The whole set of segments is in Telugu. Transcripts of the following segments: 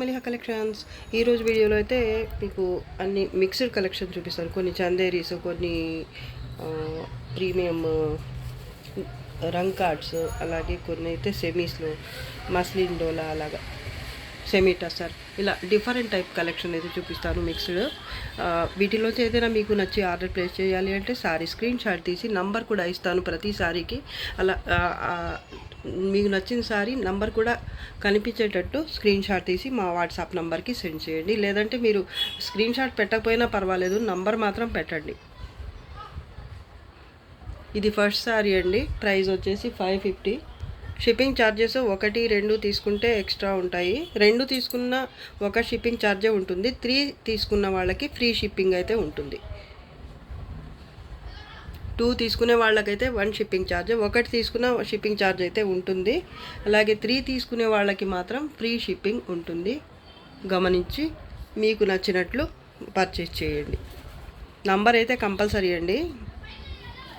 మలిహా కలెక్షన్స్ ఈరోజు వీడియోలో అయితే మీకు అన్ని మిక్స్డ్ కలెక్షన్ చూపిస్తాను. కొన్ని చందేరీస్, కొన్ని ప్రీమియం రంగ్ కార్డ్స్, అలాగే కొన్ని అయితే సెమీస్లో మస్లిన్ డోలా, అలాగా సెమీ టసర్, ఇలా డిఫరెంట్ టైప్ కలెక్షన్ అయితే చూపిస్తాను మిక్స్డ్. వీటిలోంచి ఏదైనా మీకు నచ్చి ఆర్డర్ ప్లేస్ చేయాలి అంటే సారీ స్క్రీన్ షాట్ తీసి నంబర్ కూడా ఇస్తాను ప్రతి సారీకి. అలా మీకు నచ్చిన సారీ నంబర్ కూడా కనిపించేటట్టు స్క్రీన్ షాట్ తీసి మా వాట్సాప్ నంబర్కి సెండ్ చేయండి. లేదంటే మీరు స్క్రీన్ షాట్ పెట్టకపోయినా పర్వాలేదు, నంబర్ మాత్రం పెట్టండి. ఇది ఫస్ట్ సారీ అండి. ప్రైస్ వచ్చేసి 550. షిప్పింగ్ ఛార్జెస్ 1, 2 తీసుకుంటే ఎక్స్ట్రా ఉంటాయి. 2 తీసుకున్న ఒక షిప్పింగ్ ఛార్జే ఉంటుంది. 3 తీసుకున్న వాళ్ళకి ఫ్రీ షిప్పింగ్ అయితే ఉంటుంది. 2 తీసుకునే వాళ్ళకైతే 1 షిప్పింగ్ ఛార్జ్, 1 తీసుకున్న షిప్పింగ్ ఛార్జ్ అయితే ఉంటుంది. అలాగే 3 తీసుకునే వాళ్ళకి మాత్రం ఫ్రీ షిప్పింగ్ ఉంటుంది. గమనించి మీకు నచ్చినట్లు పర్చేస్ చేయండి. నంబర్ అయితే కంపల్సరీ అండి.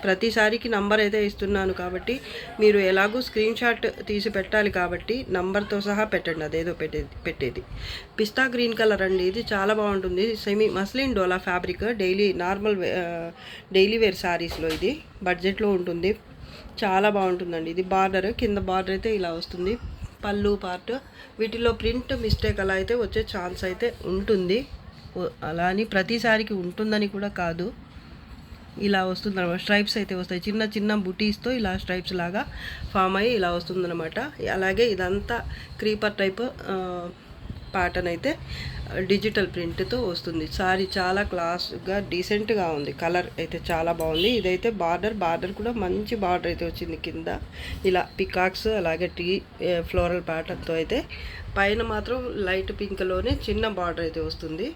ప్రతిసారికి నంబర్ అయితే ఇస్తున్నాను కాబట్టి మీరు ఎలాగూ స్క్రీన్ షాట్ తీసి పెట్టాలి కాబట్టి నంబర్తో సహా పెట్టండి. అదేదో పెట్టేది పిస్తా గ్రీన్ కలర్ అండి. ఇది చాలా బాగుంటుంది. సెమీ మస్లిన్ డోలా ఫ్యాబ్రిక్. డైలీ వేర్ శారీస్లో ఇది బడ్జెట్లో ఉంటుంది. చాలా బాగుంటుందండి. ఇది బార్డర్, కింద బార్డర్ అయితే ఇలా వస్తుంది. పళ్ళు పార్ట్, వీటిలో ప్రింట్ మిస్టేక్ అలా అయితే వచ్చే ఛాన్స్ అయితే ఉంటుంది. అలా అని ప్రతిసారికి ఉంటుందని కూడా కాదు. ఇలా వస్తుందన్నమాట. స్ట్రైప్స్ అయితే వస్తాయి, చిన్న చిన్న బుటీస్తో ఇలా స్ట్రైప్స్ లాగా ఫామ్ అయ్యి ఇలా వస్తుందన్నమాట. అలాగే ఇదంతా క్రీపర్ టైప్ ప్యాటర్న్ అయితే డిజిటల్ ప్రింట్తో వస్తుంది. సారీ చాలా క్లాస్గా డీసెంట్గా ఉంది. కలర్ అయితే చాలా బాగుంది. ఇదైతే బార్డర్ కూడా మంచి బార్డర్ అయితే వచ్చింది. కింద ఇలా పికాక్స్, అలాగే ఫ్లోరల్ ప్యాటర్న్తో అయితే, పైన మాత్రం లైట్ పింక్లోనే చిన్న బార్డర్ అయితే వస్తుంది.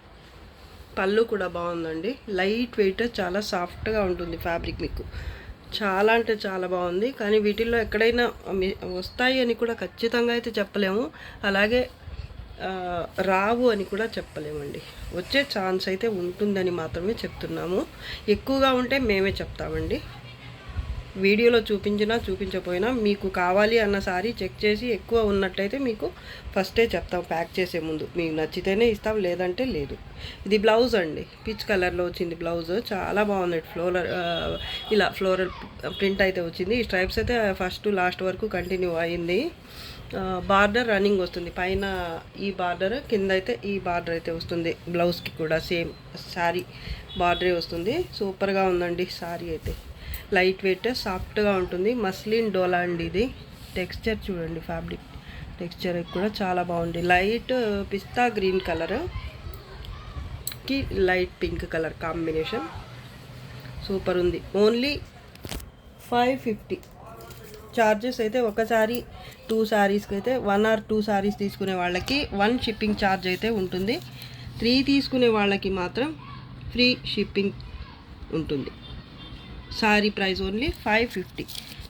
పళ్ళు కూడా బాగుందండి. లైట్ వెయిట్, చాలా సాఫ్ట్గా ఉంటుంది ఫ్యాబ్రిక్. మీకు చాలా అంటే చాలా బాగుంది. కానీ వీటిల్లో ఎక్కడైనా వస్తాయి అని కూడా ఖచ్చితంగా అయితే చెప్పలేము. అలాగే రావు అని కూడా చెప్పలేమండి. వచ్చే ఛాన్స్ అయితే ఉంటుందని మాత్రమే చెప్తున్నాము. ఎక్కువగా ఉంటే మేమే చెప్తామండి. వీడియోలో చూపించకపోయినా మీకు కావాలి అన్న సారీ చెక్ చేసి ఎక్కువ ఉన్నట్టయితే మీకు ఫస్టే చెప్తాం. ప్యాక్ చేసే ముందు మీకు నచ్చితేనే ఇస్తాం, లేదంటే లేదు. ఇది బ్లౌజ్ అండి. పీచ్ కలర్లో వచ్చింది బ్లౌజ్. చాలా బాగుంది. ఇలా ఫ్లోరల్ ప్రింట్ అయితే వచ్చింది. ఈ స్ట్రైప్స్ అయితే ఫస్ట్ లాస్ట్ వరకు కంటిన్యూ అయింది. బార్డర్ రన్నింగ్ వస్తుంది. పైన ఈ బార్డర్, కింద అయితే ఈ బార్డర్ అయితే వస్తుంది. బ్లౌజ్కి కూడా సేమ్ శారీ బార్డరే వస్తుంది. సూపర్గా ఉందండి శారీ అయితే. లైట్ వెయిట్, సాఫ్ట్గా ఉంటుంది. మస్లిన్ డోలా అండి. ఇది టెక్స్చర్ చూడండి, ఫ్యాబ్రిక్ టెక్స్చర్ కూడా చాలా బాగుంది. లైట్ పిస్తా గ్రీన్ కలర్కి light pink colour combination super ఉంది. ఓన్లీ 550. చార్జెస్ అయితే ఒకసారి 2 సారీస్కి అయితే 1 or 2 సారీస్ తీసుకునే వాళ్ళకి 1 షిప్పింగ్ ఛార్జ్ అయితే ఉంటుంది. 3 తీసుకునే వాళ్ళకి మాత్రం ఫ్రీ షిప్పింగ్ ఉంటుంది. Sorry price only 550.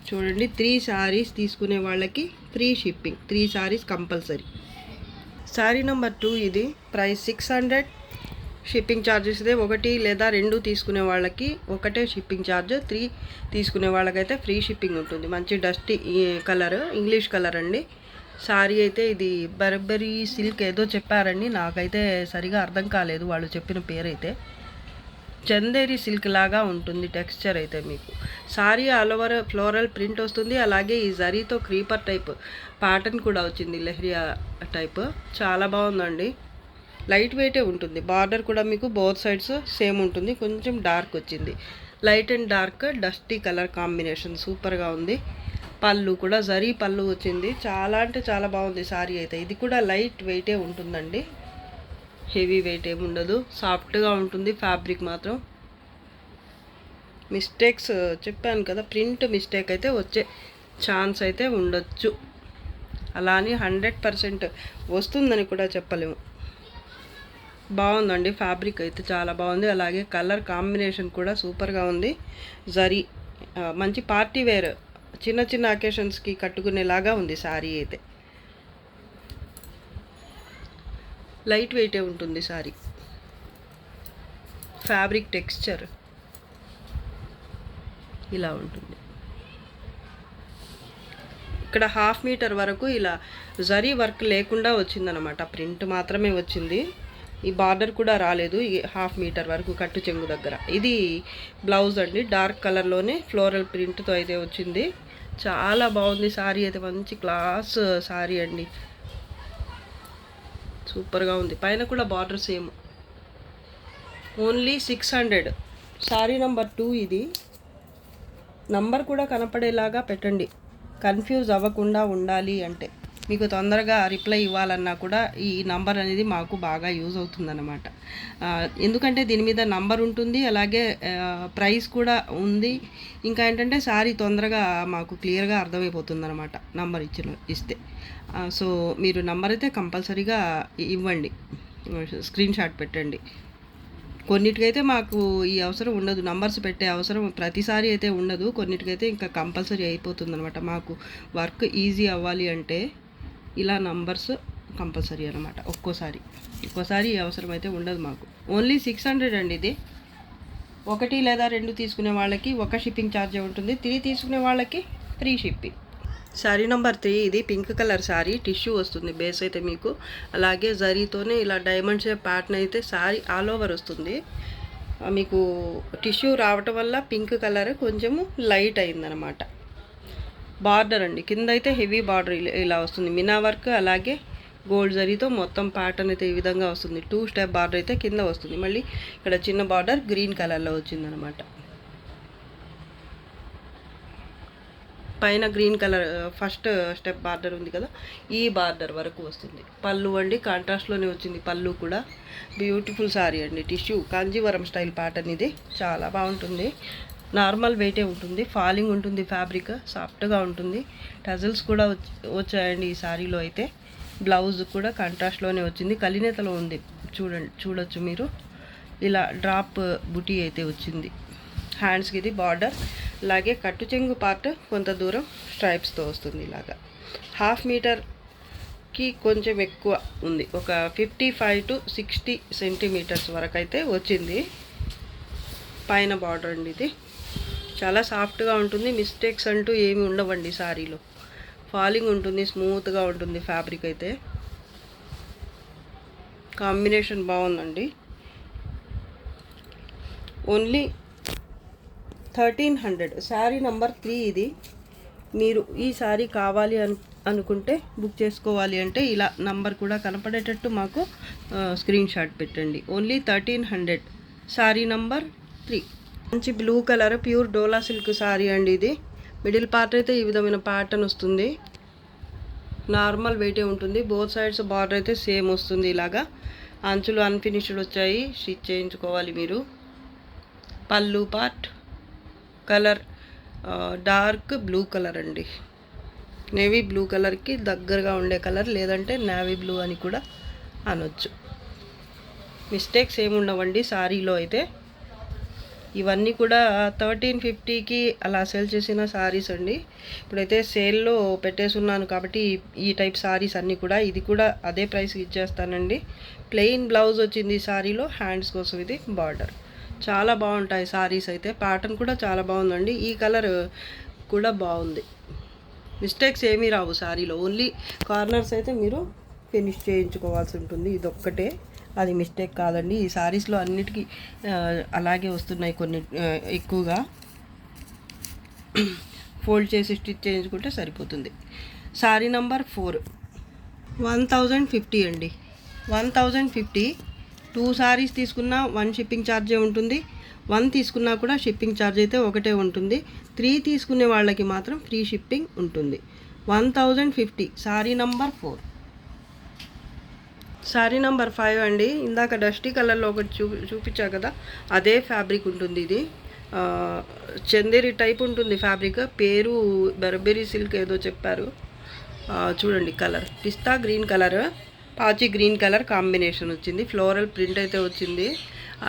చూడండి, 3 సారీస్ తీసుకునే వాళ్ళకి free shipping. 3 saris compulsory. Sorry number 2 ఇది. ప్రైస్ 600. షిప్పింగ్ ఛార్జెస్ అయితే 1 లేదా 2 తీసుకునే వాళ్ళకి ఒకటే షిప్పింగ్ ఛార్జ్. 3 తీసుకునే వాళ్ళకైతే ఫ్రీ షిప్పింగ్ ఉంటుంది. మంచి డస్టీ కలర్, ఇంగ్లీష్ కలర్ అండి. సారీ అయితే ఇది బర్బరీ సిల్క్ ఏదో చెప్పారండి, నాకైతే సరిగా అర్థం కాలేదు వాళ్ళు చెప్పిన పేరైతే. చందేరి సిల్క్ లాగా ఉంటుంది టెక్స్చర్ అయితే మీకు. Sorry all over floral print వస్తుంది. అలాగే ఈ జరీతో క్రీపర్ టైప్ ప్యాటర్న్ కూడా వచ్చింది, లెహరియా టైప్. చాలా బాగుందండి. లైట్ వెయిటే ఉంటుంది. బార్డర్ కూడా మీకు బోత్ సైడ్స్ సేమ్ ఉంటుంది. కొంచెం డార్క్ వచ్చింది. Light and dark dusty colour combination సూపర్గా ఉంది. పళ్ళు కూడా జరీ పళ్ళు వచ్చింది. చాలా అంటే చాలా బాగుంది సారీ అయితే. ఇది కూడా లైట్ వెయిటే ఉంటుందండి. హెవీ వెయిట్ ఏమి ఉండదు. సాఫ్ట్గా ఉంటుంది ఫ్యాబ్రిక్ మాత్రం. మిస్టేక్స్ చెప్పాను కదా, ప్రింట్ మిస్టేక్ అయితే వచ్చే ఛాన్స్ అయితే ఉండొచ్చు. అలా అని 100% వస్తుందని కూడా చెప్పలేము. బాగుందండి ఫ్యాబ్రిక్ అయితే చాలా బాగుంది. అలాగే కలర్ కాంబినేషన్ కూడా సూపర్గా ఉంది. జరీ మంచి పార్టీ వేర్, చిన్న చిన్న అకేషన్స్కి కట్టుకునేలాగా ఉంది శారీ అయితే. లైట్ వెయిటే ఉంటుంది సారీ. ఫ్యాబ్రిక్ టెక్స్చర్ ఇలా ఉంటుంది. ఇక్కడ 1/2 మీటర్ వరకు ఇలా జరీ వర్క్ లేకుండా వచ్చిందనమాట, ప్రింట్ మాత్రమే వచ్చింది. ఈ బార్డర్ కూడా రాలేదు. ఈ 1/2 మీటర్ వరకు కట్టు చెంగు దగ్గర. ఇది బ్లౌజ్ అండి, డార్క్ కలర్లోనే ఫ్లోరల్ ప్రింట్తో అయితే వచ్చింది. చాలా బాగుంది సారీ అయితే, మంచి క్లాస్ సారీ అండి, సూపర్గా ఉంది. పైన కూడా border same. Only 600. Sorry number 2 ఇది. నంబర్ కూడా కనపడేలాగా పెట్టండి, కన్ఫ్యూజ్ అవ్వకుండా ఉండాలి అంటే. మీకు తొందరగా రిప్లై ఇవ్వాలన్నా కూడా ఈ నంబర్ అనేది మాకు బాగా యూజ్ అవుతుందన్నమాట. ఎందుకంటే దీని మీద నంబర్ ఉంటుంది, అలాగే ప్రైస్ కూడా ఉంది. ఇంకా ఏంటంటే సారీ తొందరగా మాకు క్లియర్గా అర్థమైపోతుంది అనమాట నంబర్ ఇస్తే. సో మీరు నంబర్ అయితే కంపల్సరీగా ఇవ్వండి, స్క్రీన్ షాట్ పెట్టండి. కొన్నిటికైతే మాకు ఈ అవసరం ఉండదు, నంబర్స్ పెట్టే అవసరం ప్రతిసారి అయితే ఉండదు. కొన్నిటికైతే ఇంకా కంపల్సరీ అయిపోతుంది అనమాట. మాకు వర్క్ ఈజీ అవ్వాలి అంటే ఇలా నంబర్స్ కంపల్సరీ అనమాట. ఒక్కోసారి అవసరం అయితే ఉండదు మాకు. ఓన్లీ 600 అండి ఇది. 1 లేదా 2 తీసుకునే వాళ్ళకి 1 షిప్పింగ్ ఛార్జ్ ఉంటుంది, 3 తీసుకునే వాళ్ళకి ఫ్రీ షిప్పింగ్. శారీ నెంబర్ 3 ఇది పింక్ కలర్ శారీ, టిష్యూ వస్తుంది బేస్ అయితే మీకు. అలాగే జరీతోనే ఇలా డైమండ్ షేప్ ప్యాటర్న్ అయితే శారీ ఆల్ ఓవర్ వస్తుంది. మీకు టిష్యూ రావటం వల్ల పింక్ కలర్ కొంచెము లైట్ అయిందనమాట. బార్డర్ అండి, కింద అయితే హెవీ బార్డర్ ఇలా వస్తుంది, మినా వర్క్ అలాగే గోల్డ్ జరీతో మొత్తం ప్యాటర్న్ అయితే ఈ విధంగా వస్తుంది. 2 స్టెప్ బార్డర్ అయితే కింద వస్తుంది. మళ్ళీ ఇక్కడ చిన్న బార్డర్ గ్రీన్ కలర్లో వచ్చిందనమాట. పైన green colour first step border ఉంది కదా, ఈ బార్డర్ వరకు వస్తుంది. పళ్ళు అండి కాంట్రాస్ట్లోనే వచ్చింది, పళ్ళు కూడా బ్యూటిఫుల్ సారీ అండి. టిష్యూ కాంజీవరం స్టైల్ ప్యాటర్న్ ఇది, చాలా బాగుంటుంది. నార్మల్ వెయిటే ఉంటుంది, ఫాలింగ్ ఉంటుంది, ఫ్యాబ్రిక్ సాఫ్ట్గా ఉంటుంది. టజల్స్ కూడా వచ్చాయండి ఈ సారీలో అయితే. బ్లౌజ్ కూడా కాంట్రాస్ట్లోనే వచ్చింది, కలినేతలో ఉంది, చూడొచ్చు మీరు. ఇలా డ్రాప్ బుటీ అయితే వచ్చింది. హ్యాండ్స్కి ఇది బార్డర్, అలాగే కట్టు చెంగు పార్ట్ కొంత దూరం స్ట్రైప్స్తో వస్తుంది. ఇలాగా 1/2 మీటర్కి కొంచెం ఎక్కువ ఉంది, ఒక 55 to 60 సెంటీమీటర్స్ వరకు అయితే వచ్చింది. పైన బార్డర్ అండి ఇది, చాలా సాఫ్ట్గా ఉంటుంది. మిస్టేక్స్ అంటూ ఏమి ఉండవండి సారీలో. ఫాలింగ్ ఉంటుంది, స్మూత్గా ఉంటుంది ఫ్యాబ్రిక్ అయితే. కాంబినేషన్ బాగుందండి. ఓన్లీ 1300. శారీ నెంబర్ 3 ఇది. మీరు ఈ శారీ కావాలి అనుకుంటే బుక్ చేసుకోవాలి అంటే ఇలా నంబర్ కూడా కనపడేటట్టు మాకు స్క్రీన్ షాట్ పెట్టండి. ఓన్లీ 1300. శారీ నెంబర్ 3 మంచి బ్లూ కలర్ ప్యూర్ డోలా సిల్క్ శారీ అండి ఇది. మిడిల్ పార్ట్ అయితే ఈ విధమైన ప్యాటర్న్ వస్తుంది, నార్మల్ వెయిటే ఉంటుంది. బోత్ సైడ్స్ బార్డర్ అయితే సేమ్ వస్తుంది. ఇలాగా అంచులు అన్ఫినిష్డ్ వచ్చాయి, స్టిచ్ చేయించుకోవాలి మీరు. పళ్ళు part colour dark blue colour అండి, నేవీ బ్లూ కలర్కి దగ్గరగా ఉండే కలర్, లేదంటే నేవీ బ్లూ అని కూడా అనొచ్చు. మిస్టేక్స్ ఏమి ఉండవండి సారీలో అయితే. ఇవన్నీ కూడా 1350కి అలా సేల్ చేసిన సారీస్ అండి. ఇప్పుడైతే సేల్లో పెట్టేసున్నాను కాబట్టి ఈ టైప్ సారీస్ అన్నీ కూడా, ఇది కూడా అదే ప్రైస్కి ఇచ్చేస్తానండి. ప్లెయిన్ బ్లౌజ్ వచ్చింది ఈ సారీలో, హ్యాండ్స్ కోసం ఇది బార్డర్. చాలా బాగుంటాయి సారీస్ అయితే. ప్యాటర్న్ కూడా చాలా బాగుందండి, ఈ కలర్ కూడా బాగుంది. మిస్టేక్స్ ఏమీ రావు సారీలో. ఓన్లీ కార్నర్స్ అయితే మీరు ఫినిష్ చేయించుకోవాల్సి ఉంటుంది, ఇదొక్కటే అది మిస్టేక్ కాదండి. ఈ సారీస్లో అన్నిటికీ అలాగే వస్తున్నాయి, కొన్ని ఎక్కువగా ఫోల్డ్ చేసి స్టిచ్ చేయించుకుంటే సరిపోతుంది. సారీ నంబర్ 4 1050 అండి. 1050. 2 సారీస్ తీసుకున్నా 1 షిప్పింగ్ ఛార్జే ఉంటుంది, 1 తీసుకున్నా కూడా షిప్పింగ్ ఛార్జ్ అయితే ఒకటే ఉంటుంది. 3 తీసుకునే వాళ్ళకి మాత్రం ఫ్రీ షిప్పింగ్ ఉంటుంది. 1050. Sorry number 4. సారీ నెంబర్ 5 అండి. ఇందాక డస్టీ కలర్లో ఒకటి చూపించా కదా, అదే ఫ్యాబ్రిక్ ఉంటుంది ఇది. చందేరి టైప్ ఉంటుంది ఫ్యాబ్రిక్, పేరు బెర్బెరీ సిల్క్ ఏదో చెప్పారు. చూడండి కలర్ పిస్తా గ్రీన్ కలర్, పాచి గ్రీన్ కలర్ కాంబినేషన్ వచ్చింది. ఫ్లోరల్ ప్రింట్ అయితే వచ్చింది,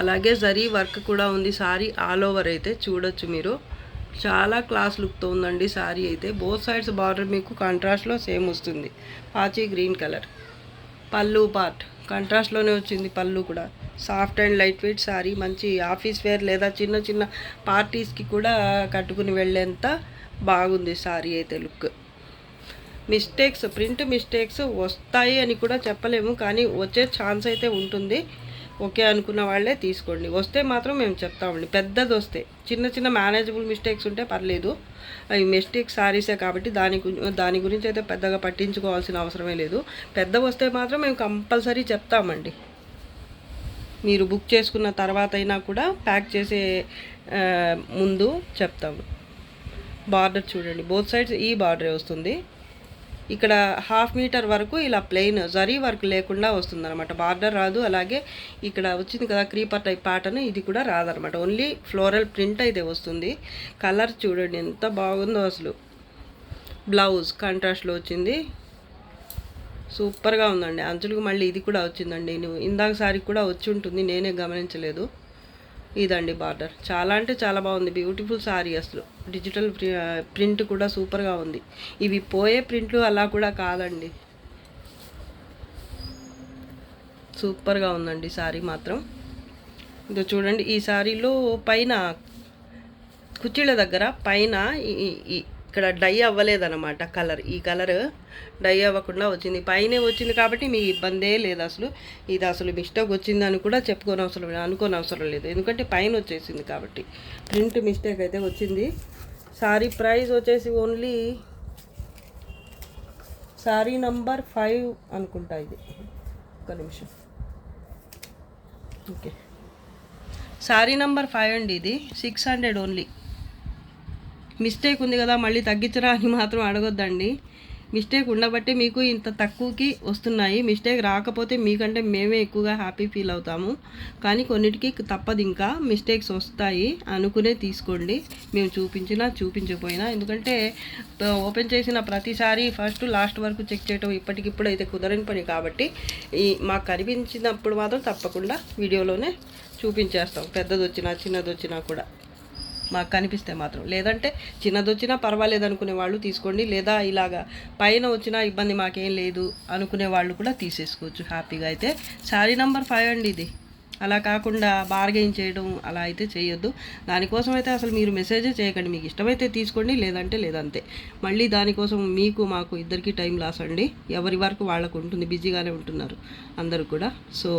అలాగే జరీ వర్క్ కూడా ఉంది. సారీ ఆల్ ఓవర్ అయితే చూడొచ్చు మీరు, చాలా క్లాస్ లుక్తో ఉందండి సారీ అయితే. బోత్ సైడ్స్ బార్డర్ మీకు కాంట్రాస్ట్లో సేమ్ వస్తుంది, పాచి గ్రీన్ కలర్. పళ్ళు పార్ట్ కాంట్రాస్ట్లోనే వచ్చింది, పళ్ళు కూడా soft and light weight sorry. మంచి ఆఫీస్ వేర్ లేదా చిన్న చిన్న పార్టీస్కి కూడా కట్టుకుని వెళ్ళేంత బాగుంది సారీ అయితే లుక్. ప్రింట్ మిస్టేక్స్ వస్తాయి అని కూడా చెప్పలేము, కానీ వచ్చే ఛాన్స్ అయితే ఉంటుంది. ఓకే అనుకున్న వాళ్ళే తీసుకోండి. వస్తే మాత్రం మేము చెప్తామండి. పెద్దది వస్తే, చిన్న చిన్న మేనేజబుల్ మిస్టేక్స్ ఉంటే పర్లేదు. అవి మిస్టేక్ సారీసే కాబట్టి దాని గురించి అయితే పెద్దగా పట్టించుకోవాల్సిన అవసరమే లేదు. పెద్ద వస్తే మాత్రం మేము కంపల్సరీ చెప్తామండి. మీరు బుక్ చేసుకున్న తర్వాత అయినా కూడా ప్యాక్ చేసే ముందు చెప్తాము. బార్డర్ చూడండి, బోత్ సైడ్స్ ఈ బార్డరే వస్తుంది. ఇక్కడ 1/2 మీటర్ వరకు ఇలా ప్లెయిన్ జరీ వర్క్ లేకుండా వస్తుంది అనమాట. బార్డర్ రాదు. అలాగే ఇక్కడ వచ్చింది కదా క్రీపర్ టైప్ ప్యాటర్న్, ఇది కూడా రాదనమాట. ఓన్లీ ఫ్లోరల్ ప్రింట్ అయితే వస్తుంది. కలర్ చూడండి ఎంత బాగుందో అసలు. బ్లౌజ్ కాంట్రాస్ట్లో వచ్చింది, సూపర్గా ఉందండి. అంచులకు మళ్ళీ ఇది కూడా వచ్చిందండి. ఇందాక సారికి కూడా వచ్చి ఉంటుంది, నేనే గమనించలేదు. ఇదండి బార్డర్. చాలా అంటే చాలా బాగుంది. బ్యూటిఫుల్ సారీ అసలు. డిజిటల్ ప్రింట్ కూడా సూపర్గా ఉంది. ఇవి పోయే ప్రింట్లు అలా కూడా కాదండి, సూపర్గా ఉందండి సారీ మాత్రం. ఇదో చూడండి, ఈ సారీలో పైన కుర్చీల దగ్గర పైన ఇక్కడ డై అవ్వలేదన్నమాట కలర్. ఈ కలర్ డై అవ్వకుండా వచ్చింది, పైనే వచ్చింది కాబట్టి మీ ఇబ్బందే లేదు అసలు. ఇది అసలు మిస్టేక్ వచ్చిందని కూడా అనుకోని అవసరం లేదు, ఎందుకంటే పైన వచ్చేసింది కాబట్టి. ప్రింట్ మిస్టేక్ అయితే వచ్చింది. సారీ ప్రైస్ వచ్చేసి ఓన్లీ సారీ నంబర్ 5 అనుకుంటా. ఇది ఒక నిమిషం. ఓకే, సారీ నంబర్ 5 అండి. ఇది 600 ఓన్లీ. మిస్టేక్ ఉంది కదా మళ్ళీ తగ్గించరా అని మాత్రం అడగొద్దండి. మిస్టేక్ ఉండబట్టే మీకు ఇంత తక్కువకి వస్తున్నాయి. మిస్టేక్ రాకపోతే మీకంటే మేమే ఎక్కువగా హ్యాపీ ఫీల్ అవుతాము. కానీ కొన్నిటికి తప్పదు, ఇంకా మిస్టేక్స్ వస్తాయి అనుకునే తీసుకోండి, మేము చూపించకపోయినా. ఎందుకంటే ఓపెన్ చేసిన ప్రతిసారి ఫస్ట్ లాస్ట్ వరకు చెక్ చేయడం ఇప్పటికిప్పుడు అయితే కుదరని పని కాబట్టి మాకు కనిపించినప్పుడు మాత్రం తప్పకుండా వీడియోలోనే చూపించేస్తాం. పెద్దది వచ్చినా చిన్నది వచ్చినా కూడా మాకు కనిపిస్తే మాత్రం. లేదంటే చిన్నది వచ్చినా పర్వాలేదు అనుకునే వాళ్ళు తీసుకోండి, లేదా ఇలాగా పైన వచ్చినా ఇబ్బంది మాకేం లేదు అనుకునే వాళ్ళు కూడా తీసేసుకోవచ్చు హ్యాపీగా. అయితే శారీ నంబర్ 5 అండి ఇది. అలా కాకుండా బార్గెయిన్ చేయడం అలా అయితే చేయొద్దు. దానికోసం అయితే అసలు మీరు మెసేజే చేయకండి. మీకు ఇష్టమైతే తీసుకోండి, లేదంటే లేదంతే. మళ్ళీ దానికోసం మాకు ఇద్దరికి టైం లాస్ అండి. ఎవరి వరకు వాళ్ళకు ఉంటుంది, బిజీగానే ఉంటున్నారు అందరూ కూడా. సో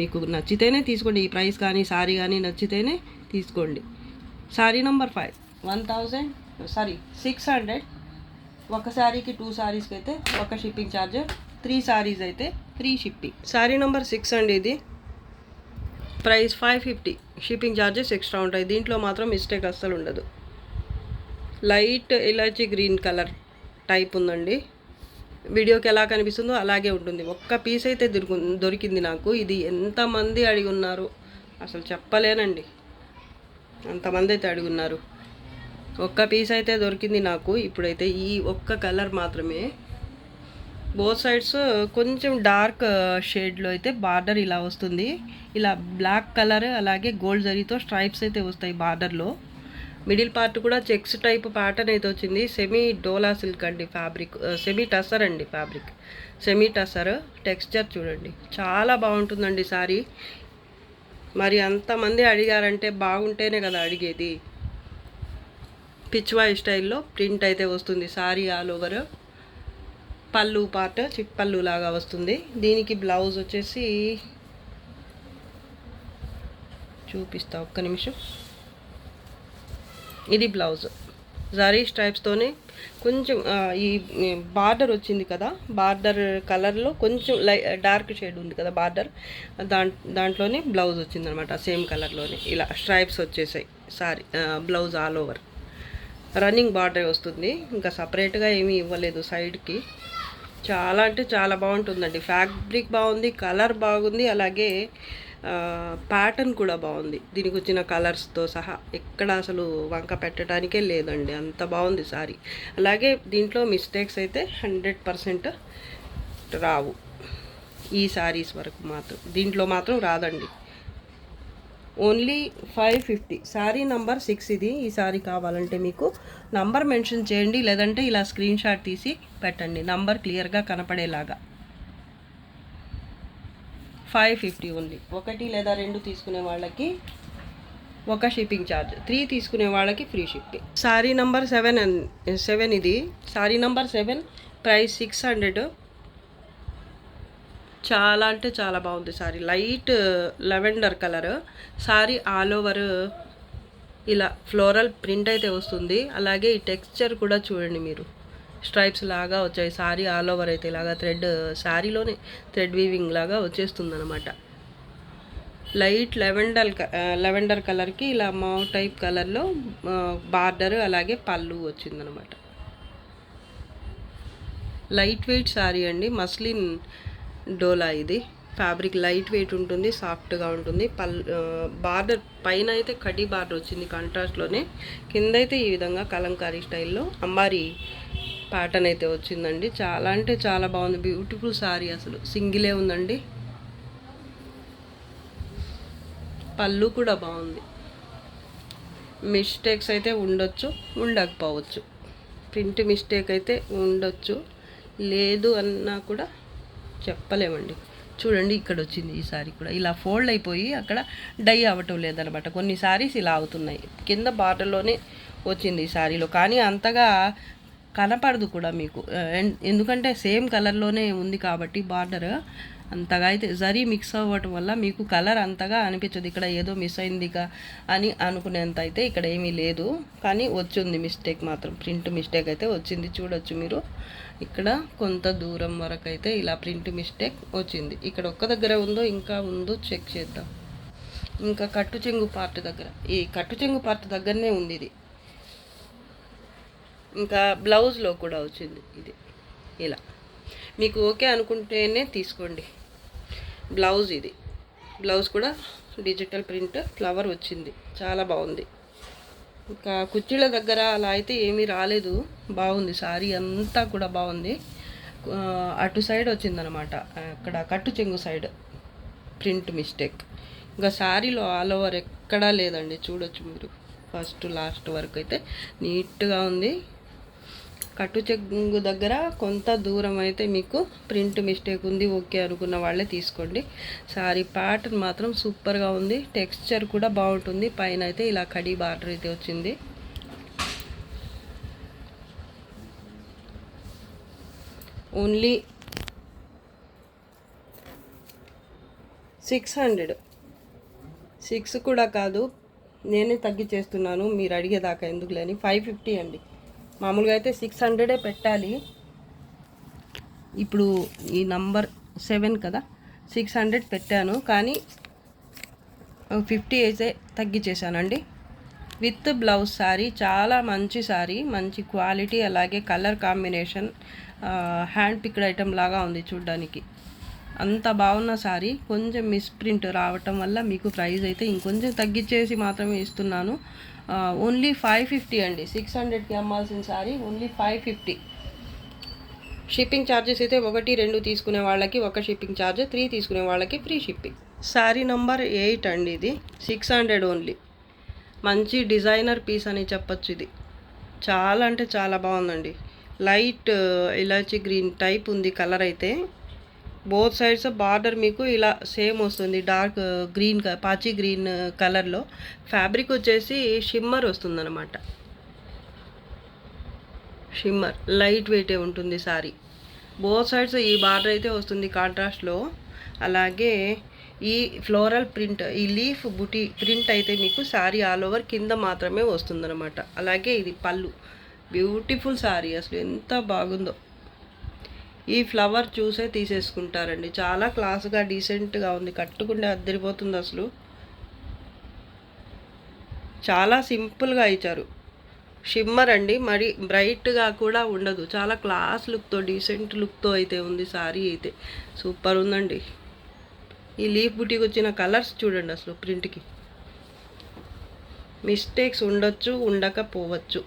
మీకు నచ్చితేనే తీసుకోండి. ఈ ప్రైస్ కానీ సారీ కానీ నచ్చితేనే తీసుకోండి. Sorry number 5 600. ఒక శారీకి 2 శారీస్కి అయితే ఒక షిప్పింగ్ ఛార్జ్, 3 శారీస్ అయితే ఫ్రీ షిప్పింగ్. శారీ నంబర్ 6 అండి ఇది. ప్రైస్ 550, షిప్పింగ్ ఛార్జెస్ ఎక్స్ట్రా ఉంటాయి. దీంట్లో మాత్రం మిస్టేక్ అస్సలు ఉండదు. లైట్ ఇలాచీ గ్రీన్ కలర్ టైప్ ఉందండి. వీడియోకి ఎలా కనిపిస్తుందో అలాగే ఉంటుంది. ఒక్క పీస్ అయితే దొరికింది నాకు. ఇది ఎంతమంది అడిగి ఉన్నారు అసలు చెప్పలేనండి, అంతమంది అయితే అడుగున్నారు. ఒక్క పీస్ అయితే దొరికింది నాకు. ఇప్పుడైతే ఈ ఒక్క కలర్ మాత్రమే. బోత్ సైడ్స్ కొంచెం డార్క్ షేడ్లో అయితే బార్డర్ ఇలా వస్తుంది. ఇలా బ్లాక్ కలర్ అలాగే గోల్డ్ జరీతో స్ట్రైప్స్ అయితే వస్తాయి బార్డర్లో. మిడిల్ పార్ట్ కూడా చెక్స్ టైప్ ప్యాటర్న్ అయితే వచ్చింది. సెమీ డోలా సిల్క్ అండి ఫ్యాబ్రిక్, సెమీ టసర్ అండి ఫ్యాబ్రిక్, సెమీ టసర్. టెక్స్చర్ చూడండి చాలా బాగుంటుందండి సారీ. మరి అంతమంది అడిగారంటే బాగుంటేనే కదా అడిగేది. పిచ్వాయ్ స్టైల్లో ప్రింట్ అయితే వస్తుంది సారీ ఆల్ ఓవర్. పళ్ళు పార్ట్ చిప్పళ్ళు లాగా వస్తుంది. దీనికి బ్లౌజ్ వచ్చేసి చూపిస్తా ఒక్క నిమిషం. ఇది బ్లౌజ్ జరీ స్ట్రైప్స్తోనే కొంచెం ఈ బార్డర్ వచ్చింది కదా, బార్డర్ కలర్లో కొంచెం డార్క్ షేడ్ ఉంది కదా బార్డర్, దాంట్లోనే బ్లౌజ్ వచ్చిందనమాట. సేమ్ కలర్లోనే ఇలా స్ట్రైప్స్ వచ్చేసాయి. Sorry blouse all over running border వస్తుంది. ఇంకా సపరేట్గా ఏమీ ఇవ్వలేదు సైడ్కి. చాలా అంటే చాలా బాగుంటుందండి. ఫ్యాబ్రిక్ బాగుంది, కలర్ బాగుంది, అలాగే ప్యాటర్న్ కూడా బాగుంది. దీనికి వచ్చిన కలర్స్తో సహా ఎక్కడ అసలు వంక పెట్టడానికే లేదండి, అంత బాగుంది సారీ. అలాగే దీంట్లో మిస్టేక్స్ అయితే 100% రావు. ఈ సారీస్ వరకు మాత్రం దీంట్లో మాత్రం రాదండి. ఓన్లీ 550. సారీ నంబర్ 6 ఇది. ఈ సారీ కావాలంటే మీకు నంబర్ మెన్షన్ చేయండి, లేదంటే ఇలా స్క్రీన్ షాట్ తీసి పెట్టండి నంబర్ క్లియర్గా కనపడేలాగా. 550 ఓన్లీ. 1 లేదా 2 తీసుకునే వాళ్ళకి ఒక షిప్పింగ్ ఛార్జ్, 3 తీసుకునే వాళ్ళకి ఫ్రీ షిప్పింగ్. సారీ నంబర్ 7 ఇది. Sorry number 7 price 600. చాలా అంటే చాలా బాగుంది sorry. Light lavender colour sorry. All over ఇలా ఫ్లోరల్ ప్రింట్ అయితే వస్తుంది. అలాగే ఈ టెక్స్చర్ కూడా చూడండి మీరు, స్ట్రైప్స్ లాగా వచ్చాయి. సారీ ఆల్ ఓవర్ అయితే ఇలాగా థ్రెడ్, శారీలోనే థ్రెడ్ వీవింగ్ లాగా వచ్చేస్తుంది అనమాట. లైట్ లెవెండర్ కలర్కి ఇలా మావ్ టైప్ కలర్లో బార్డర్, అలాగే పళ్ళు వచ్చిందనమాట. లైట్ వెయిట్ శారీ అండి, మస్లిన్ డోలా. ఇది ఫ్యాబ్రిక్ లైట్ వెయిట్ ఉంటుంది, సాఫ్ట్గా ఉంటుంది. బార్డర్ పైన అయితే కడ్డీ బార్డర్ వచ్చింది కాంట్రాస్ట్లోనే. కింద అయితే ఈ విధంగా కలంకారీ స్టైల్లో అంబారీ ప్యాటర్న్ అయితే వచ్చిందండి. చాలా అంటే చాలా బాగుంది, బ్యూటిఫుల్ శారీ. అసలు సింగిలే ఉందండి. పళ్ళు కూడా బాగుంది. మిస్టేక్స్ అయితే ఉండొచ్చు, ఉండకపోవచ్చు. ప్రింట్ మిస్టేక్ అయితే ఉండొచ్చు, లేదు అన్నా కూడా చెప్పలేమండి. చూడండి ఇక్కడ వచ్చింది ఈ సారీ కూడా ఇలా ఫోల్డ్ అయిపోయి అక్కడ డై అవ్వటం లేదనమాట. కొన్ని సారీస్ ఇలా అవుతున్నాయి. కింద బార్డర్లోనే వచ్చింది ఈ సారీలో, కానీ అంతగా కనపడదు కూడా మీకు, ఎందుకంటే సేమ్ కలర్లోనే ఉంది కాబట్టి బార్డర్. అంతగా అయితే జరీ మిక్స్ అవ్వటం వల్ల మీకు కలర్ అంతగా అనిపించదు. ఇక్కడ ఏదో మిస్ అయిందిగా అని అనుకునేంత అయితే ఇక్కడ ఏమీ లేదు, కానీ వచ్చింది మిస్టేక్ మాత్రం. ప్రింట్ మిస్టేక్ అయితే వచ్చింది, చూడొచ్చు మీరు. ఇక్కడ కొంత దూరం వరకు అయితే ఇలా ప్రింట్ మిస్టేక్ వచ్చింది. ఇక్కడ ఒక్క దగ్గర ఉందో ఇంకా ఉందో చెక్ చేద్దాం. ఇంకా కట్టు చెంగు పార్ట్ దగ్గర, ఈ కట్టు చెంగు పార్ట్ దగ్గరనే ఉంది ఇది. ఇంకా బ్లౌజ్లో కూడా వచ్చింది ఇది ఇలా. మీకు ఓకే అనుకుంటేనే తీసుకోండి. బ్లౌజ్ ఇది, బ్లౌజ్ కూడా డిజిటల్ ప్రింట్ ఫ్లవర్ వచ్చింది, చాలా బాగుంది. ఇంకా కుర్చీల దగ్గర అలా అయితే ఏమీ రాలేదు, బాగుంది. సారీ అంతా కూడా బాగుంది. అటు సైడ్ వచ్చిందనమాట, అక్కడ కట్టు చెంగు సైడ్ ప్రింట్ మిస్టేక్. ఇంకా శారీలో ఆల్ ఓవర్ ఎక్కడా లేదండి, చూడొచ్చు మీరు. ఫస్ట్ లాస్ట్ వరకు అయితే నీట్గా ఉంది. కట్టు చెంగు దగ్గర కొంత దూరం అయితే మీకు ప్రింట్ మిస్టేక్ ఉంది, ఓకే అనుకున్న వాళ్ళే తీసుకోండి. సారీ ప్యాటర్న్ మాత్రం సూపర్గా ఉంది, టెక్స్చర్ కూడా బాగుంటుంది. పైన అయితే ఇలా కడీ బార్డర్ అయితే వచ్చింది. ఓన్లీ 600. 6 కూడా కాదు, నేనే తగ్గించేస్తున్నాను, మీరు అడిగేదాకా ఎందుకు లేని. 550 అండి. మామూలుగా అయితే 600 పెట్టాలి. ఇప్పుడు ఈ నంబర్ 7 కదా, 600 పెట్టాను, కానీ 50 అయితే తగ్గించేసానండి. విత్ బ్లౌజ్ శారీ, చాలా మంచి శారీ, మంచి క్వాలిటీ, అలాగే colour combination hand picked item లాగా ఉంది చూడ్డానికి. అంత బాగున్న శారీ కొంచెం మిస్ప్రింట్ రావటం వల్ల మీకు ప్రైస్ అయితే ఇంకొంచెం తగ్గించేసి మాత్రమే ఇస్తున్నాను. ఓన్లీ 550 అండి. 600కి అమ్మాల్సిన శారీ ఓన్లీ 550. షిప్పింగ్ ఛార్జెస్ అయితే 1, 2 తీసుకునే వాళ్ళకి ఒక షిప్పింగ్ ఛార్జ్, 3 తీసుకునే వాళ్ళకి ఫ్రీ షిప్పింగ్. శారీ నంబర్ 8 అండి. ఇది 600 ఓన్లీ. మంచి డిజైనర్ పీస్ అని చెప్పచ్చు. ఇది చాలా అంటే చాలా బాగుందండి. లైట్ ఇలాచీ గ్రీన్ టైప్ ఉంది కలర్ అయితే. బోత్ సైడ్స్ బార్డర్ మీకు ఇలా సేమ్ వస్తుంది, డార్క్ గ్రీన్, పాచి గ్రీన్ కలర్లో. ఫ్యాబ్రిక్ వచ్చేసి షిమ్మర్ వస్తుందన్నమాట. షిమ్మర్ లైట్ వెయిటే ఉంటుంది సారీ. బోత్ సైడ్స్ ఈ బార్డర్ అయితే వస్తుంది కాంట్రాస్ట్లో. అలాగే ఈ ఫ్లోరల్ ప్రింట్, ఈ లీఫ్ బుటీ ప్రింట్ అయితే మీకు శారీ ఆల్ ఓవర్ కింద మాత్రమే వస్తుందన్నమాట. అలాగే ఇది పళ్ళు, బ్యూటిఫుల్ శారీ, అసలు ఎంత బాగుందో. ఈ ఫ్లవర్ చూసే తీసేసుకుంటారండి. చాలా క్లాస్గా డీసెంట్గా ఉంది, కట్టుకుంటే అద్దరిపోతుంది. అసలు చాలా సింపుల్గా ఇచ్చారు. షిమ్మర్ అండి, మరి బ్రైట్గా కూడా ఉండదు. చాలా క్లాస్ లుక్తో, డీసెంట్ లుక్తో అయితే ఉంది సారీ. అయితే సూపర్ ఉందండి. ఈ లీఫ్ బుటీకి వచ్చిన కలర్స్ చూడండి, అసలు ప్రింట్కి మిస్టేక్స్ ఉండొచ్చు, ఉండకపోవచ్చు.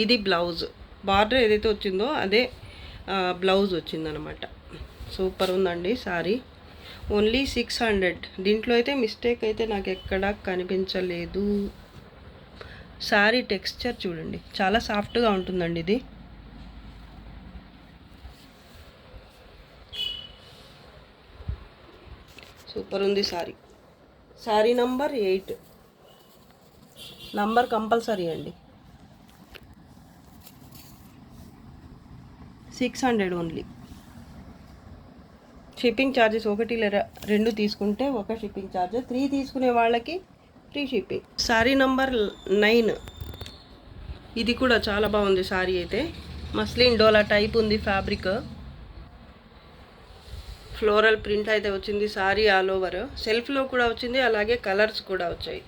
ఇది బ్లౌజ్, బార్డర్ ఏదైతే వచ్చిందో అదే బ్లౌజ్ వచ్చిందనమాట. సూపర్ ఉందండి సారీ. ఓన్లీ 600. దీంట్లో అయితే మిస్టేక్ అయితే నాకు ఎక్కడా కనిపించలేదు. సారీ టెక్స్చర్ చూడండి, చాలా సాఫ్ట్గా ఉంటుందండి. ఇది సూపర్ ఉంది sorry. Sorry number 8, number compulsory అండి. 600 ఓన్లీ. షిప్పింగ్ ఛార్జెస్ ఒకటి లేదా 2 తీసుకుంటే ఒక షిప్పింగ్ ఛార్జ్, 3 తీసుకునే వాళ్ళకి ఫ్రీ షిప్పింగ్. శారీ నంబర్ 9. ఇది కూడా చాలా బాగుంది శారీ అయితే. మస్లిన్ డోలా టైప్ ఉంది ఫ్యాబ్రిక్. ఫ్లోరల్ ప్రింట్ అయితే వచ్చింది శారీ ఆల్ ఓవర్. సెల్ఫ్లో కూడా వచ్చింది, అలాగే కలర్స్ కూడా వచ్చాయి.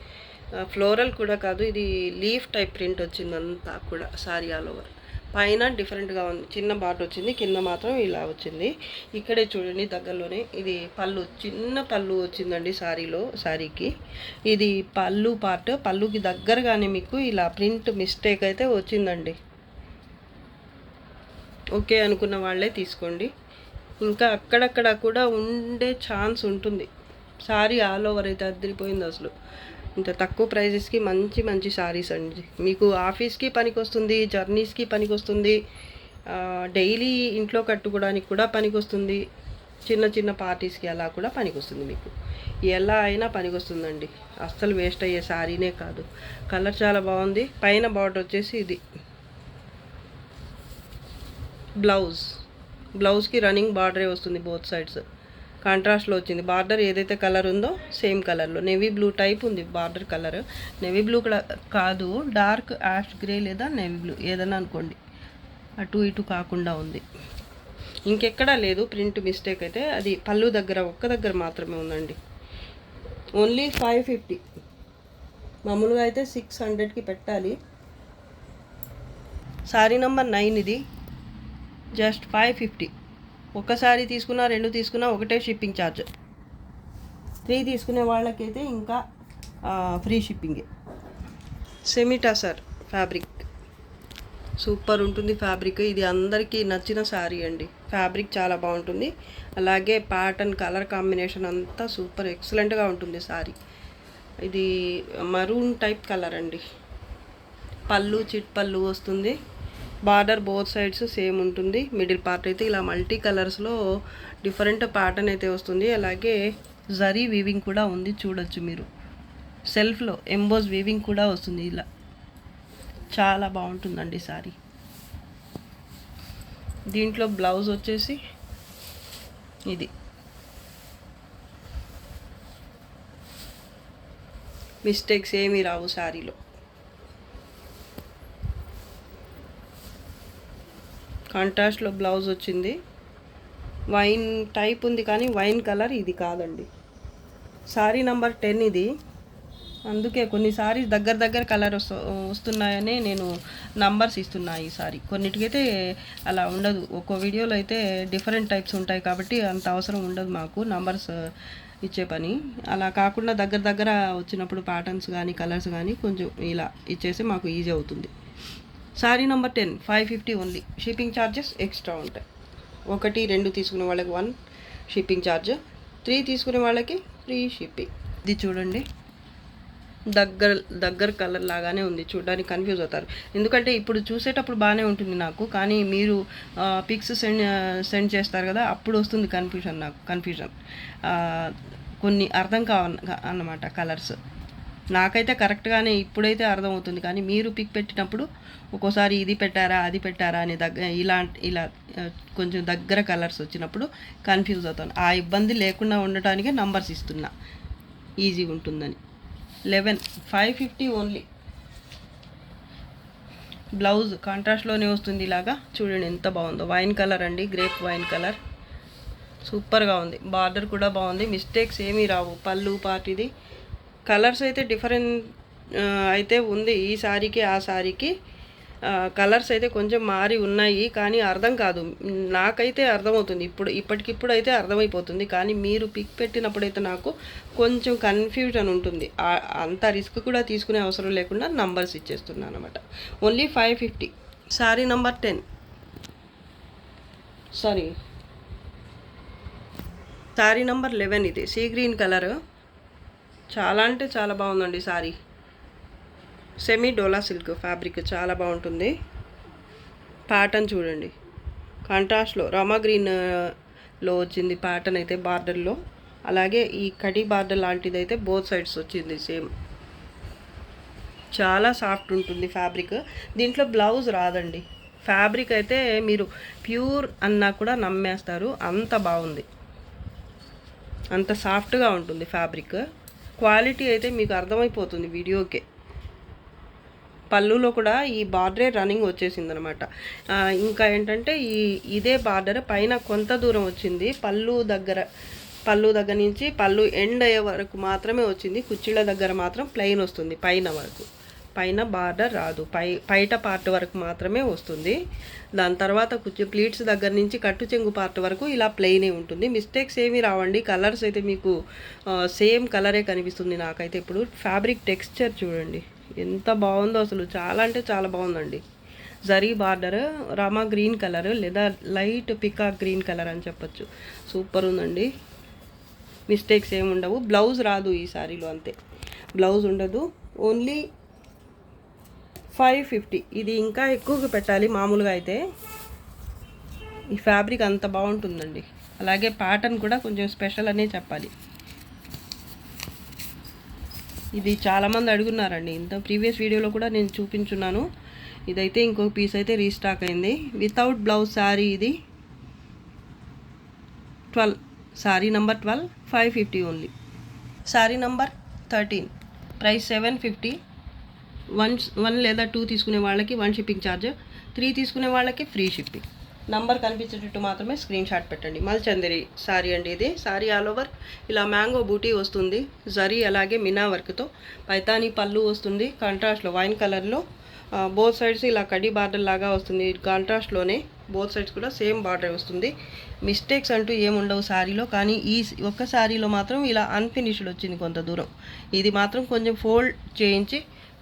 ఫ్లోరల్ కూడా కాదు, ఇది లీఫ్ టైప్ ప్రింట్ వచ్చింది అంతా కూడా శారీ ఆల్ ఓవర్. పైన డిఫరెంట్గా ఉంది, చిన్న బాట్ వచ్చింది, కింద మాత్రం ఇలా వచ్చింది. ఇక్కడే చూడండి దగ్గరలోనే ఇది పళ్ళు, చిన్న పళ్ళు వచ్చిందండి శారీకి. ఇది పళ్ళు పార్ట్, పళ్ళుకి దగ్గరగానే మీకు ఇలా ప్రింట్ మిస్టేక్ అయితే వచ్చిందండి. ఓకే అనుకున్న వాళ్ళే తీసుకోండి. ఇంకా అక్కడక్కడ కూడా ఉండే ఛాన్స్ ఉంటుంది. శారీ ఆల్ ఓవర్ అయితే అదిరిపోయింది అసలు. ఇంత తక్కువ ప్రైజెస్కి మంచి మంచి శారీస్ అండి. మీకు ఆఫీస్కి పనికొస్తుంది, జర్నీస్కి పనికొస్తుంది, డైలీ ఇంట్లో కట్టుకోవడానికి కూడా పనికొస్తుంది, చిన్న చిన్న పార్టీస్కి అలా కూడా పనికొస్తుంది. మీకు ఎలా అయినా పనికొస్తుందండి. అస్సలు వేస్ట్ అయ్యే శారీనే కాదు. కలర్ చాలా బాగుంది. పైన బార్డర్ వచ్చేసి ఇది బ్లౌజ్కి రన్నింగ్ బార్డరే వస్తుంది బోత్ సైడ్స్. కాంట్రాస్ట్లో వచ్చింది. బార్డర్ ఏదైతే కలర్ ఉందో సేమ్ కలర్లో నేవీ బ్లూ టైప్ ఉంది బార్డర్ కలర్. నేవీ బ్లూ కాదు, డార్క్ యాష్ గ్రే లేదా నేవీ బ్లూ ఏదైనా అనుకోండి, అటు ఇటు కాకుండా ఉంది. ఇంకెక్కడా లేదు ప్రింట్ మిస్టేక్ అయితే. అది పళ్ళు దగ్గర ఒక్క దగ్గర మాత్రమే ఉందండి. ఓన్లీ 550. మామూలుగా అయితే 600కి పెట్టాలి. శారీ నంబర్ 9 ఇది. జస్ట్ 550. ఒక్కసారి తీసుకున్నా, 2 తీసుకున్నా ఒకటే షిప్పింగ్ ఛార్జ్. 3 తీసుకునే వాళ్ళకైతే ఇంకా ఫ్రీ షిప్పింగే. సెమీటాసర్ ఫ్యాబ్రిక్ సూపర్ ఉంటుంది ఫ్యాబ్రిక్. ఇది అందరికీ నచ్చిన శారీ అండి. ఫ్యాబ్రిక్ చాలా బాగుంటుంది, అలాగే ప్యాటర్న్ కలర్ కాంబినేషన్ అంతా సూపర్ ఎక్సలెంట్గా ఉంటుంది శారీ. ఇది మరూన్ టైప్ కలర్ అండి. పళ్ళు చిట్ పళ్ళు వస్తుంది. బార్డర్ బోత్ సైడ్స్ సేమ్ ఉంటుంది. మిడిల్ పార్ట్ అయితే ఇలా మల్టీ కలర్స్లో డిఫరెంట్ ప్యాటర్న్ అయితే వస్తుంది. అలాగే జరీ వీవింగ్ కూడా ఉంది, చూడొచ్చు మీరు. సెల్ఫ్లో ఎంబోజ్ వీవింగ్ కూడా వస్తుంది. ఇలా చాలా బాగుంటుందండి సారీ. దీంట్లో బ్లౌజ్ వచ్చేసి ఇది. మిస్టేక్స్ ఏమీ రావు శారీలో. కాంట్రాస్ట్లో బ్లౌజ్ వచ్చింది. వైన్ టైప్ ఉంది కానీ వైన్ కలర్ ఇది కాదండి. శారీ నంబర్ 10 ఇది. అందుకే కొన్ని సారీస్ దగ్గర కలర్ వస్తున్నాయని నేను నంబర్స్ ఇస్తున్నా. ఈ సారీ కొన్నిటికైతే అలా ఉండదు. ఒక్కో వీడియోలో అయితే డిఫరెంట్ టైప్స్ ఉంటాయి కాబట్టి అంత అవసరం ఉండదు మాకు నంబర్స్ ఇచ్చే పని. అలా కాకుండా దగ్గర వచ్చినప్పుడు ప్యాటర్న్స్ కానీ కలర్స్ కానీ కొంచెం ఇలా ఇచ్చేసి మాకు ఈజీ అవుతుంది. Sari number 10 550 only. Shipping charges extra ఉంటాయి. 1, 2 తీసుకునే వాళ్ళకి 1 షిప్పింగ్ ఛార్జ్, 3 తీసుకునే వాళ్ళకి ఫ్రీ షిప్పింగ్. ఇది చూడండి, దగ్గర కలర్ లాగానే ఉంది. చూడడానికి కన్ఫ్యూజ్ అవుతారు, ఎందుకంటే ఇప్పుడు చూసేటప్పుడు బాగానే ఉంటుంది నాకు, కానీ మీరు పిక్స్ సెండ్ చేస్తారు కదా, అప్పుడు వస్తుంది కన్ఫ్యూజన్. కొన్ని అర్థం అన్నమాట కలర్స్. నాకైతే కరెక్ట్గానే ఇప్పుడైతే అర్థమవుతుంది, కానీ మీరు పిక్ పెట్టినప్పుడు ఒక్కోసారి ఇది పెట్టారా అది పెట్టారా అని ఇలా కొంచెం దగ్గర కలర్స్ వచ్చినప్పుడు కన్ఫ్యూజ్ అవుతాను. ఆ ఇబ్బంది లేకుండా ఉండటానికి నంబర్స్ ఇస్తున్నా, ఈజీగా ఉంటుందని. 11 550 ఓన్లీ. బ్లౌజ్ కాంట్రాస్ట్లోనే వస్తుంది. ఇలాగా చూడండి ఎంత బాగుందో. వైన్ కలర్ అండి, గ్రేప్ వైన్ కలర్, సూపర్గా ఉంది. బార్డర్ కూడా బాగుంది, మిస్టేక్స్ ఏమీ రావు. పళ్ళు పార్ట్ ఇది. కలర్స్ అయితే డిఫరెంట్ అయితే ఉంది. ఈ శారీకి ఆ శారీకి కలర్స్ అయితే కొంచెం మారి ఉన్నాయి, కానీ అర్థం కాదు. నాకైతే అర్థమవుతుంది, ఇప్పటికిప్పుడు అయితే అర్థమైపోతుంది, కానీ మీరు పిక్ పెట్టినప్పుడైతే నాకు కొంచెం కన్ఫ్యూజన్ ఉంటుంది. అంత రిస్క్ కూడా తీసుకునే అవసరం లేకుండా నంబర్స్ ఇచ్చేస్తున్నాను అనమాట. Only 550. Sari number 10 sari number 11 ఇది. సీ గ్రీన్ కలర్, చాలా అంటే చాలా బాగుందండి శారీ. సెమీ డోలా సిల్క్ ఫ్యాబ్రిక్ చాలా బాగుంటుంది. ప్యాటర్న్ చూడండి, కాంట్రాస్ట్లో రామా గ్రీన్లో వచ్చింది ప్యాటర్న్ అయితే బార్డర్లో. అలాగే ఈ కడి బార్డర్ లాంటిది అయితే బోత్ సైడ్స్ వచ్చింది సేమ్. చాలా సాఫ్ట్ ఉంటుంది ఫ్యాబ్రిక్. దీంట్లో బ్లౌజ్ రాదండి, ఫ్యాబ్రిక్ అయితే మీరు ప్యూర్ అన్నా కూడా నమ్మేస్తారు, అంత బాగుంది, అంత సాఫ్ట్గా ఉంటుంది ఫ్యాబ్రిక్. క్వాలిటీ అయితే మీకు అర్థమైపోతుంది వీడియోకే. పళ్ళులో కూడా ఈ బార్డరే రన్నింగ్ వచ్చేసింది అనమాట. ఇంకా ఏంటంటే ఇదే బార్డర్ పైన కొంత దూరం వచ్చింది, పళ్ళు దగ్గర నుంచి పళ్ళు ఎండ్ అయ్యే వరకు మాత్రమే వచ్చింది. కుర్చీల దగ్గర మాత్రం ప్లెయిన్ వస్తుంది, పైన బార్డర్ రాదు, పైట పార్ట్ వరకు మాత్రమే వస్తుంది. దాని తర్వాత ప్లీట్స్ దగ్గర నుంచి కట్టు చెంగు పార్ట్ వరకు ఇలా ప్లెయినే ఉంటుంది. మిస్టేక్స్ ఏమీ రావండి. కలర్స్ అయితే మీకు సేమ్ కలరే కనిపిస్తుంది నాకైతే. ఇప్పుడు ఫ్యాబ్రిక్ టెక్స్చర్ చూడండి ఎంత బాగుందో అసలు, చాలా అంటే చాలా బాగుందండి. Zari border Rama green colour లేదా లైట్ పికాక్ గ్రీన్ కలర్ అని చెప్పొచ్చు. సూపర్ ఉందండి, మిస్టేక్స్ ఏమి ఉండవు. బ్లౌజ్ రాదు ఈ శారీలో, అంతే, బ్లౌజ్ ఉండదు. ఓన్లీ 550. ఇది ఇంకా ఎక్కువగా పెట్టాలి మామూలుగా అయితే. ఈ ఫ్యాబ్రిక్ అంత బాగుంటుందండి. అలాగే ప్యాటర్న్ కూడా కొంచెం స్పెషల్ అనే చెప్పాలి. ఇది చాలామంది అడుగున్నారండి, ఇంత ప్రీవియస్ వీడియోలో కూడా నేను చూపించున్నాను. ఇదైతే ఇంకొక పీస్ అయితే రీస్టాక్ అయింది, వితౌట్ బ్లౌజ్ శారీ. ఇది 12, sari number 12, 550 only. Sari number 13, price 750. 1 లేదా 2 తీసుకునే వాళ్ళకి 1 షిప్పింగ్ ఛార్జ్, 3 తీసుకునే వాళ్ళకి ఫ్రీ షిప్పింగ్. నంబర్ కనిపించేటట్టు మాత్రమే స్క్రీన్ షాట్ పెట్టండి. మల్చందరి శారీ అండి ఇది. శారీ ఆల్ ఓవర్ ఇలా మ్యాంగో బూటీ వస్తుంది, జరీ అలాగే మినా వర్క్తో. పైతానీ పళ్ళు వస్తుంది కాంట్రాస్ట్లో వైన్ కలర్లో. బోత్ సైడ్స్ ఇలా కడ్డీ బార్డర్ లాగా వస్తుంది కాంట్రాస్ట్లోనే. బోత్ సైడ్స్ కూడా సేమ్ బార్డర్ వస్తుంది. మిస్టేక్స్ అంటూ ఏముండవు శారీలో. కానీ ఈ ఒక్క శారీలో మాత్రం ఇలా అన్ఫినిష్డ్ వచ్చింది కొంత దూరం. ఇది మాత్రం కొంచెం ఫోల్డ్ చేయించి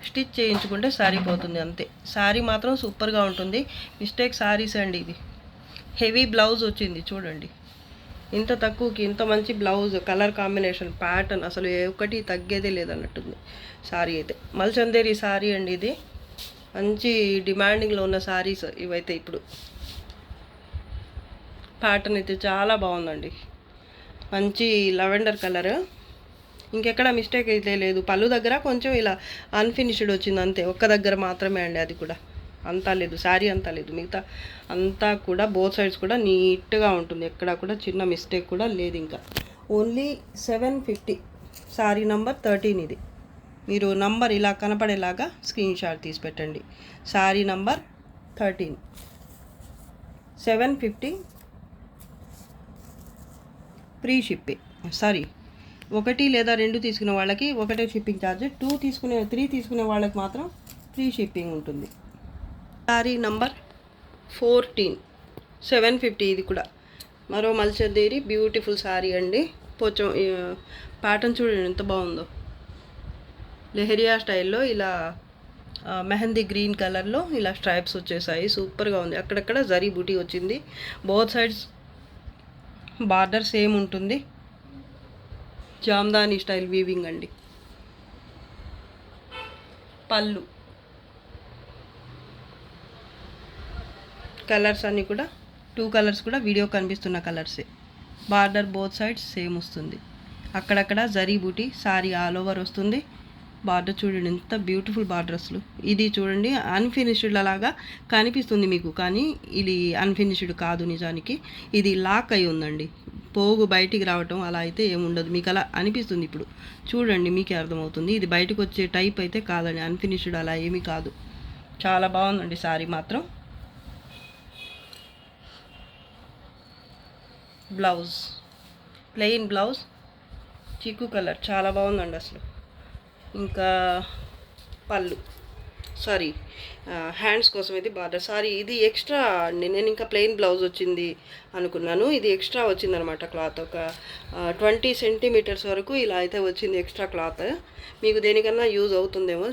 స్టిచ్ చేయించుకుంటే సరిపోతుంది అంతే. శారీ మాత్రం సూపర్గా ఉంటుంది. మిస్టేక్ శారీస్ అండి ఇది. హెవీ బ్లౌజ్ వచ్చింది చూడండి, ఇంత తక్కువకి ఇంత మంచి బ్లౌజ్, కలర్ కాంబినేషన్, ప్యాటర్న్ అసలు ఏ ఒక్కటి తగ్గేదే లేదన్నట్టుంది శారీ అయితే. మల్చందేరి శారీ అండి ఇది. మంచి డిమాండింగ్లో ఉన్న శారీస్ ఇవైతే. ఇప్పుడు ప్యాటర్న్ అయితే చాలా బాగుందండి, మంచి లెవెండర్ కలర్. ఇంకెక్కడ మిస్టేక్ అయితే లేదు. పళ్ళు దగ్గర కొంచెం ఇలా అన్ఫినిష్డ్ వచ్చింది అంతే, ఒక్క దగ్గర మాత్రమే అండి, అది కూడా అంతా లేదు, శారీ అంతా లేదు. మిగతా అంతా కూడా బోత్ సైడ్స్ కూడా నీట్గా ఉంటుంది, ఎక్కడ కూడా చిన్న మిస్టేక్ కూడా లేదు. ఇంకా ఓన్లీ 750, శారీ నంబర్ 13 ఇది. మీరు నంబర్ ఇలా కనపడేలాగా స్క్రీన్ షాట్ తీసి పెట్టండి. Sari number 13, 750 free shipping. Sorry, 1 లేదా 2 తీసుకునే వాళ్ళకి 1 షిప్పింగ్ ఛార్జ్, 3 తీసుకునే వాళ్ళకి మాత్రం ఫ్రీ షిప్పింగ్ ఉంటుంది. శారీ నంబర్ 14, 750 ఇది కూడా. మరో మల్చందేరి బ్యూటిఫుల్ శారీ అండి. కొంచెం ప్యాటర్న్ చూడండి ఎంత బాగుందో, లెహరియా స్టైల్లో ఇలా మెహందీ గ్రీన్ కలర్లో ఇలా స్ట్రైప్స్ వచ్చేసాయి, సూపర్గా ఉంది. అక్కడక్కడ జరీ బూటీ వచ్చింది. బోత్ సైడ్స్ బార్డర్ సేమ్ ఉంటుంది. జామ్దాని స్టైల్ వీవింగ్ అండి. పళ్ళు కలర్స్ అన్నీ కూడా 2 కలర్స్ కూడా వీడియో కనిపిస్తున్న కలర్సే. బార్డర్ బోత్ సైడ్స్ సేమ్ వస్తుంది. అక్కడక్కడ జరీ బూటీ, శారీ ఆల్ ఓవర్ వస్తుంది. బార్డర్ చూడండి ఎంత బ్యూటిఫుల్ బార్డర్ అసలు. ఇది చూడండి అన్ఫినిష్డ్ లాగా కనిపిస్తుంది మీకు, కానీ ఇది అన్ఫినిష్డ్ కాదు నిజానికి. ఇది లాక్ అయి ఉందండి, పోగు బయటికి రావటం అలా అయితే ఏముండదు, మీకు అలా అనిపిస్తుంది. ఇప్పుడు చూడండి మీకే అర్థమవుతుంది. ఇది బయటకు వచ్చే టైప్ అయితే కాదండి, అన్ఫినిష్డ్ అలా ఏమీ కాదు. చాలా బాగుందండి శారీ మాత్రం. బ్లౌజ్ ప్లెయిన్ బ్లౌజ్, చిక్కు కలర్, చాలా బాగుందండి అసలు. ఇంకా పళ్ళు, సారీ హ్యాండ్స్ కోసం అయితే బార్డర్. సారీ ఇది ఎక్స్ట్రా అండి, నేను ఇంకా ప్లెయిన్ బ్లౌజ్ వచ్చింది అనుకున్నాను. ఇది ఎక్స్ట్రా వచ్చిందనమాట క్లాత్. ఒక 20 సెంటీమీటర్స్ వరకు ఇలా అయితే వచ్చింది ఎక్స్ట్రా క్లాత్. మీకు దేనికన్నా యూజ్ అవుతుందేమో.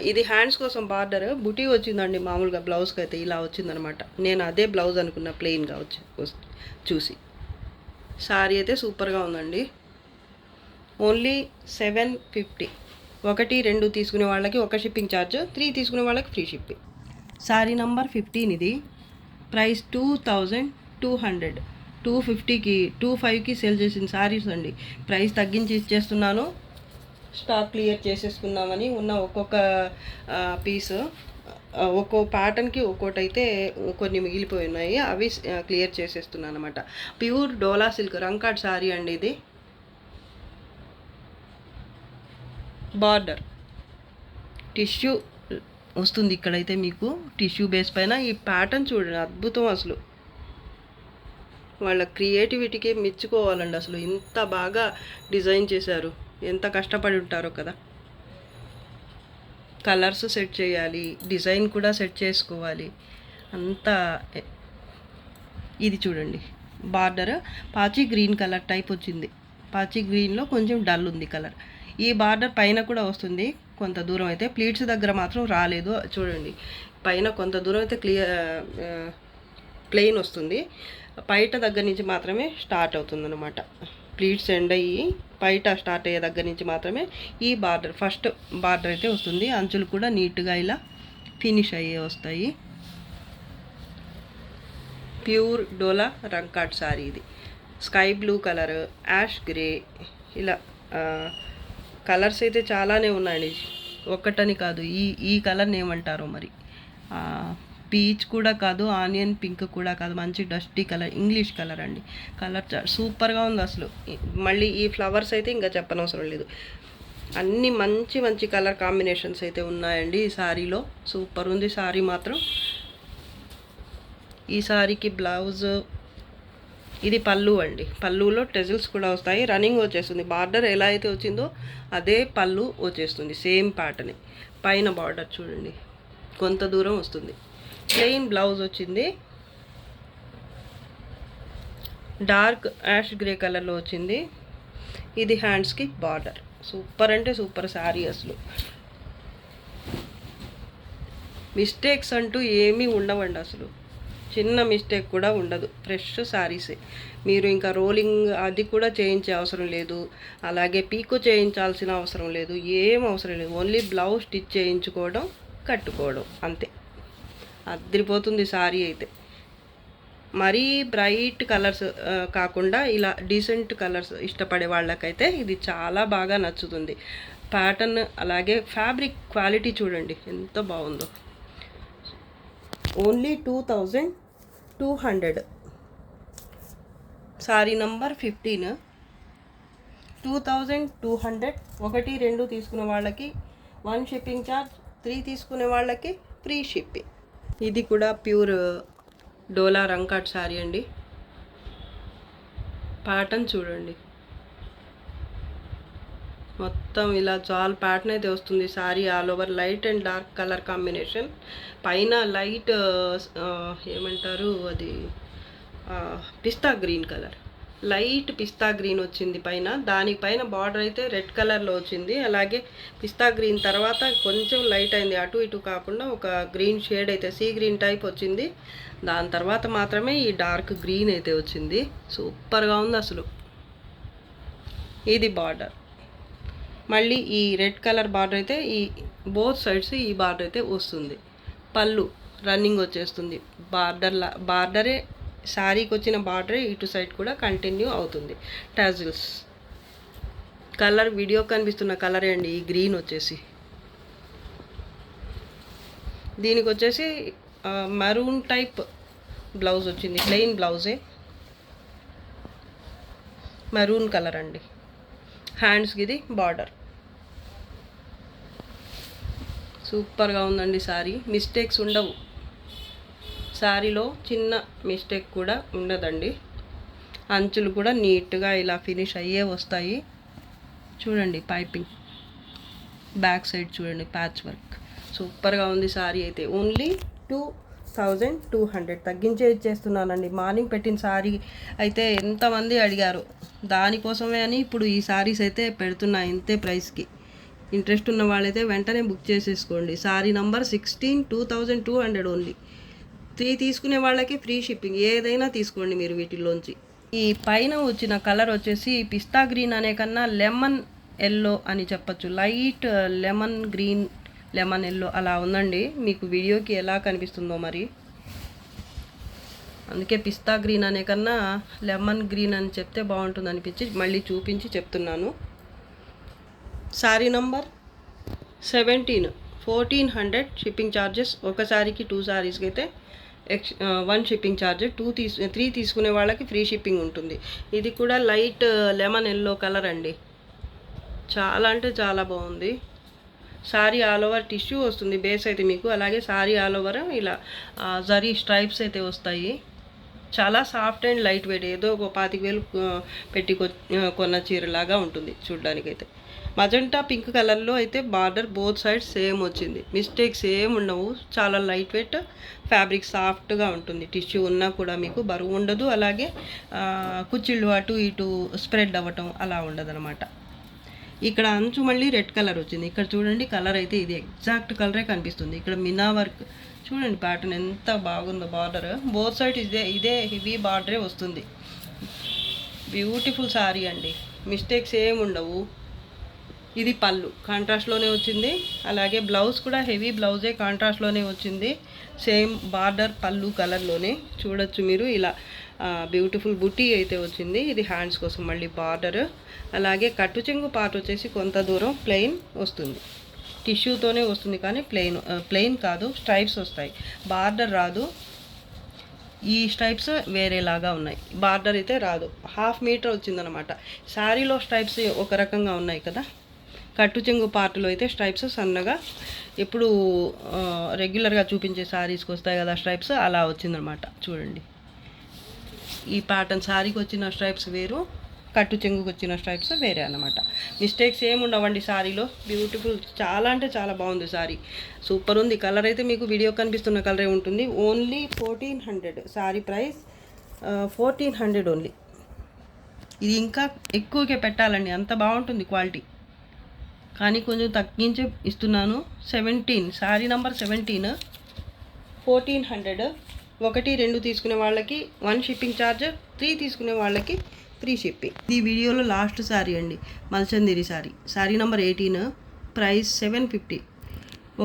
ఇది హ్యాండ్స్ కోసం బార్డర్ బుటీ వచ్చిందండి. మామూలుగా బ్లౌజ్కి అయితే ఇలా వచ్చిందనమాట. నేను అదే బ్లౌజ్ అనుకున్న ప్లెయిన్గా చూసి. శారీ అయితే సూపర్గా ఉందండి. ఓన్లీ 750. 1, 2 తీసుకునే వాళ్ళకి 1 షిప్పింగ్ ఛార్జ్, 3 తీసుకునే వాళ్ళకి ఫ్రీ షిప్పింగ్. శారీ నంబర్ 15 ఇది. ప్రైస్ 2200. 250కి 25కి సేల్ చేసిన శారీస్ అండి. ప్రైస్ తగ్గించి ఇచ్చేస్తున్నాను, స్టాక్ క్లియర్ చేసేసుకుందామని. ఉన్న ఒక్కొక్క పీస్ ఒక్కో ప్యాటర్న్కి ఒక్కోటి అయితే కొన్ని మిగిలిపోయి ఉన్నాయి, అవి క్లియర్ చేసేస్తున్నాను అనమాట. ప్యూర్ డోలా సిల్క్ రంకాట్ శారీ అండి ఇది. బార్డర్ టిష్యూ వస్తుంది ఇక్కడైతే మీకు, టిష్యూ బేస్ పైన ఈ ప్యాటర్న్ చూడండి, అద్భుతం అసలు. వాళ్ళ క్రియేటివిటీకి మెచ్చుకోవాలండి అసలు. ఇంత బాగా డిజైన్ చేశారు, ఎంత కష్టపడి ఉంటారో కదా. కలర్స్ సెట్ చేయాలి, డిజైన్ కూడా సెట్ చేసుకోవాలి అంతా. ఇది చూడండి బార్డర్ పాచి గ్రీన్ కలర్ టైప్ వచ్చింది. పాచి గ్రీన్లో కొంచెం డల్ ఉంది కలర్. ఈ బార్డర్ పైన కూడా వస్తుంది కొంత దూరం అయితే, ప్లీట్స్ దగ్గర మాత్రం రాలేదు చూడండి. పైన కొంత దూరం అయితే ప్లెయిన్ వస్తుంది, పైట దగ్గర నుంచి మాత్రమే స్టార్ట్ అవుతుంది అనమాట. ప్లీట్స్ ఎండ్ అయ్యి పైట స్టార్ట్ అయ్యే దగ్గర నుంచి మాత్రమే ఈ బార్డర్, ఫస్ట్ బార్డర్ అయితే వస్తుంది. అంచులు కూడా నీట్గా ఇలా ఫినిష్ అయ్యే వస్తాయి. ప్యూర్ డోలా రంకాట్ శారీ ఇది. Sky blue colour, ash grey, ఇలా కలర్స్ అయితే చాలానే ఉన్నాయండి, ఒక్కటని కాదు. ఈ కలర్ని ఏమంటారో మరి, పీచ్ కూడా కాదు, ఆనియన్ పింక్ కూడా కాదు, మంచి డస్టీ కలర్, ఇంగ్లీష్ కలర్ అండి. కలర్ సూపర్గా ఉంది అసలు. మళ్ళీ ఈ ఫ్లవర్స్ అయితే ఇంకా చెప్పనవసరం లేదు. అన్ని మంచి మంచి కలర్ కాంబినేషన్స్ అయితే ఉన్నాయండి ఈ శారీలో. సూపర్ ఉంది శారీ మాత్రం. ఈ శారీకి బ్లౌజ్, ఇది పళ్ళు అండి. పళ్ళులో టెజిల్స్ కూడా వస్తాయి, రన్నింగ్ వచ్చేస్తుంది. బార్డర్ ఎలా అయితే వచ్చిందో అదే పళ్ళు వచ్చేస్తుంది, సేమ్ ప్యాటర్న్. పైన బార్డర్ చూడండి కొంత దూరం వస్తుంది. ప్లెయిన్ బ్లౌజ్ వచ్చింది, డార్క్ యాష్ గ్రే కలర్లో వచ్చింది. ఇది హ్యాండ్స్కి బార్డర్. సూపర్ అంటే సూపర్ శారీ అసలు. మిస్టేక్స్ అంటూ ఏమీ ఉండవండి అసలు, చిన్న మిస్టేక్ కూడా ఉండదు. ఫ్రెష్ శారీసే. మీరు ఇంకా రోలింగ్ అది కూడా చేయించే అవసరం లేదు, అలాగే పీకో చేయించాల్సిన అవసరం లేదు, ఏం అవసరం లేదు. ఓన్లీ బ్లౌజ్ స్టిచ్ చేయించుకోవడం, కట్టుకోవడం అంతే. అదిరిపోతుంది శారీ అయితే. మరీ బ్రైట్ కలర్స్ కాకుండా ఇలా డీసెంట్ కలర్స్ ఇష్టపడే వాళ్ళకైతే ఇది చాలా బాగా నచ్చుతుంది. ప్యాటర్న్ అలాగే ఫ్యాబ్రిక్ క్వాలిటీ చూడండి ఎంత బాగుందో. ఓన్లీ 2200. శారీ నంబర్ 15, 2200. 1, 2 తీసుకునే వాళ్ళకి 1 షిప్పింగ్ ఛార్జ్, 3 తీసుకునే వాళ్ళకి ఫ్రీ షిప్పింగ్. ఇది కూడా ప్యూర్ డోలా రంకాట్ శారీ అండి. ప్యాటర్న్ చూడండి మొత్తం ఇలా జాల్ ప్యాటర్న్ అయితే వస్తుంది. Sari all over light and dark colour combination. పైన లైట్ ఏమంటారు అది, పిస్తా గ్రీన్ కలర్, లైట్ పిస్తా గ్రీన్ వచ్చింది పైన. దానిపైన బార్డర్ అయితే రెడ్ కలర్లో వచ్చింది. అలాగే పిస్తా గ్రీన్ తర్వాత కొంచెం లైట్ అయింది, అటు ఇటు కాకుండా ఒక గ్రీన్ షేడ్ అయితే సీ గ్రీన్ టైప్ వచ్చింది. దాని తర్వాత మాత్రమే ఈ డార్క్ గ్రీన్ అయితే వచ్చింది. సూపర్గా ఉంది అసలు. ఇది బార్డర్. మళ్ళీ ఈ రెడ్ కలర్ బార్డర్ అయితే ఈ బోత్ సైడ్స్ ఈ బార్డర్ అయితే వస్తుంది. పళ్ళు రన్నింగ్ వచ్చేస్తుంది. బార్డరే శారీకి వచ్చిన బార్డరే ఇటు సైడ్ కూడా కంటిన్యూ అవుతుంది. టాజిల్స్ కలర్ వీడియో కనిపిస్తున్న కలరే అండి ఈ గ్రీన్ వచ్చేసి. దీనికి వచ్చేసి మరూన్ టైప్ బ్లౌజ్ వచ్చింది, ప్లెయిన్ బ్లౌజే, మరూన్ కలర్ అండి. హ్యాండ్స్కి ఇది బార్డర్. సూపర్గా ఉందండి శారీ. మిస్టేక్స్ ఉండవు శారీలో, చిన్న మిస్టేక్ కూడా ఉండదండి. అంచులు కూడా నీట్గా ఇలా ఫినిష్ అయ్యే వస్తాయి. చూడండి పైపింగ్, బ్యాక్ సైడ్ చూడండి ప్యాచ్ వర్క్. సూపర్గా ఉంది శారీ అయితే. ఓన్లీ 2200 తగ్గించే ఇచ్చేస్తున్నానండి. మార్నింగ్ పెట్టిన శారీ అయితే ఎంతమంది అడిగారు, దానికోసమే అని ఇప్పుడు ఈ శారీస్ అయితే పెడుతున్నా ఇంతే ప్రైస్కి. ఇంట్రెస్ట్ ఉన్న వాళ్ళైతే వెంటనే బుక్ చేసేసుకోండి. Sari number 16, 2200 only. 3 తీసుకునే వాళ్ళకి ఫ్రీ షిప్పింగ్. ఏదైనా తీసుకోండి మీరు వీటిల్లోంచి. ఈ పైన వచ్చిన కలర్ వచ్చేసి పిస్తా గ్రీన్ అనే కన్నా లెమన్ ఎల్లో అని చెప్పచ్చు. Light lemon green, lemon yellow అలా ఉందండి. మీకు వీడియోకి ఎలా కనిపిస్తుందో మరి, అందుకే పిస్తా గ్రీన్ అనే కన్నా లెమన్ గ్రీన్ అని చెప్తే బాగుంటుంది అనిపించి మళ్ళీ చూపించి చెప్తున్నాను. Sari number 17, 1400 shipping charges. ఒక శారీకి 2 శారీస్కి అయితే 1 షిప్పింగ్ ఛార్జ్. 3 తీసుకునే వాళ్ళకి ఫ్రీ షిప్పింగ్ ఉంటుంది. ఇది కూడా లైట్ లెమన్ ఎల్లో కలర్ అండి. చాలా అంటే చాలా బాగుంది. శారీ ఆల్ ఓవర్ టిష్యూ వస్తుంది బేస్ అయితే మీకు. అలాగే శారీ ఆల్ ఓవర్ ఇలా జరీ స్ట్రైప్స్ అయితే వస్తాయి. చాలా సాఫ్ట్ అండ్ లైట్ వెయిట్. ఏదో ఒక 25,000 పెట్టి కొన్న చీరలాగా ఉంటుంది చూడ్డానికైతే. మజంటా పింక్ కలర్లో అయితే బార్డర్ బోత్ సైడ్స్ సేమ్ వచ్చింది. మిస్టేక్స్ ఏం ఉండవు. చాలా లైట్ వెయిట్ ఫ్యాబ్రిక్, సాఫ్ట్గా ఉంటుంది. టిష్యూ ఉన్నా కూడా మీకు బరువు ఉండదు. అలాగే కుచ్చిళ్ళు అటు ఇటు స్ప్రెడ్ అవ్వటం అలా ఉండదన్నమాట. ఇక్కడ అంచు మళ్ళీ రెడ్ కలర్ వచ్చింది. ఇక్కడ చూడండి కలర్ అయితే ఇది ఎగ్జాక్ట్ కలరే కనిపిస్తుంది. ఇక్కడ మినా వర్క్ చూడండి, ప్యాటర్న్ ఎంత బాగుందో. బార్డర్ బోత్ సైడ్ ఇదే హెవీ బార్డరే వస్తుంది. బ్యూటిఫుల్ శారీ అండి, మిస్టేక్స్ ఏమి ఉండవు. ఇది పళ్ళు కాంట్రాస్ట్లోనే వచ్చింది. అలాగే బ్లౌజ్ కూడా హెవీ బ్లౌజే కాంట్రాస్ట్లోనే వచ్చింది. సేమ్ బార్డర్ పళ్ళు కలర్లోనే చూడొచ్చు మీరు. ఇలా బ్యూటిఫుల్ బుటీ అయితే వచ్చింది. ఇది హ్యాండ్స్ కోసం మళ్ళీ బార్డర్. అలాగే కట్టు చెంగు పార్ట్ వచ్చేసి కొంత దూరం ప్లెయిన్ వస్తుంది. టిష్యూతోనే వస్తుంది కానీ ప్లెయిన్ కాదు, స్ట్రైప్స్ వస్తాయి. బార్డర్ రాదు. ఈ స్ట్రైప్స్ వేరేలాగా ఉన్నాయి, బార్డర్ అయితే రాదు. 1/2 మీటర్ వచ్చిందనమాట. శారీలో స్ట్రైప్స్ ఒక రకంగా ఉన్నాయి కదా. కట్టు చెంగు పార్ట్లో అయితే స్ట్రైప్స్ సన్నగా ఎప్పుడు రెగ్యులర్గా చూపించే శారీస్కి వస్తాయి కదా స్ట్రైప్స్, అలా వచ్చిందనమాట. చూడండి ఈ ప్యాటర్న్ శారీకి వచ్చిన స్ట్రైప్స్ వేరు, కట్టు చెంగుకి వచ్చిన స్ట్రైప్స్ వేరే అన్నమాట. మిస్టేక్స్ ఏమి ఉండవండి శారీలో. బ్యూటిఫుల్, చాలా అంటే చాలా బాగుంది శారీ. సూపర్ ఉంది. కలర్ అయితే మీకు వీడియో కనిపిస్తున్న కలరే ఉంటుంది. Only 1400 sari price 1400 only. ఇది ఇంకా ఎక్కువకే పెట్టాలండి, అంత బాగుంటుంది క్వాలిటీ. కానీ కొంచెం తగ్గించి ఇస్తున్నాను. 17 శారీ నెంబర్ 17 1400. 1, 2 తీసుకునే వాళ్ళకి 1 షిప్పింగ్ ఛార్జ్, 3 తీసుకునే వాళ్ళకి ఫ్రీ షిప్పింగ్. ఈ వీడియోలో లాస్ట్ శారీ అండి, మల్చందిరి శారీ. Sari number 18 price 750.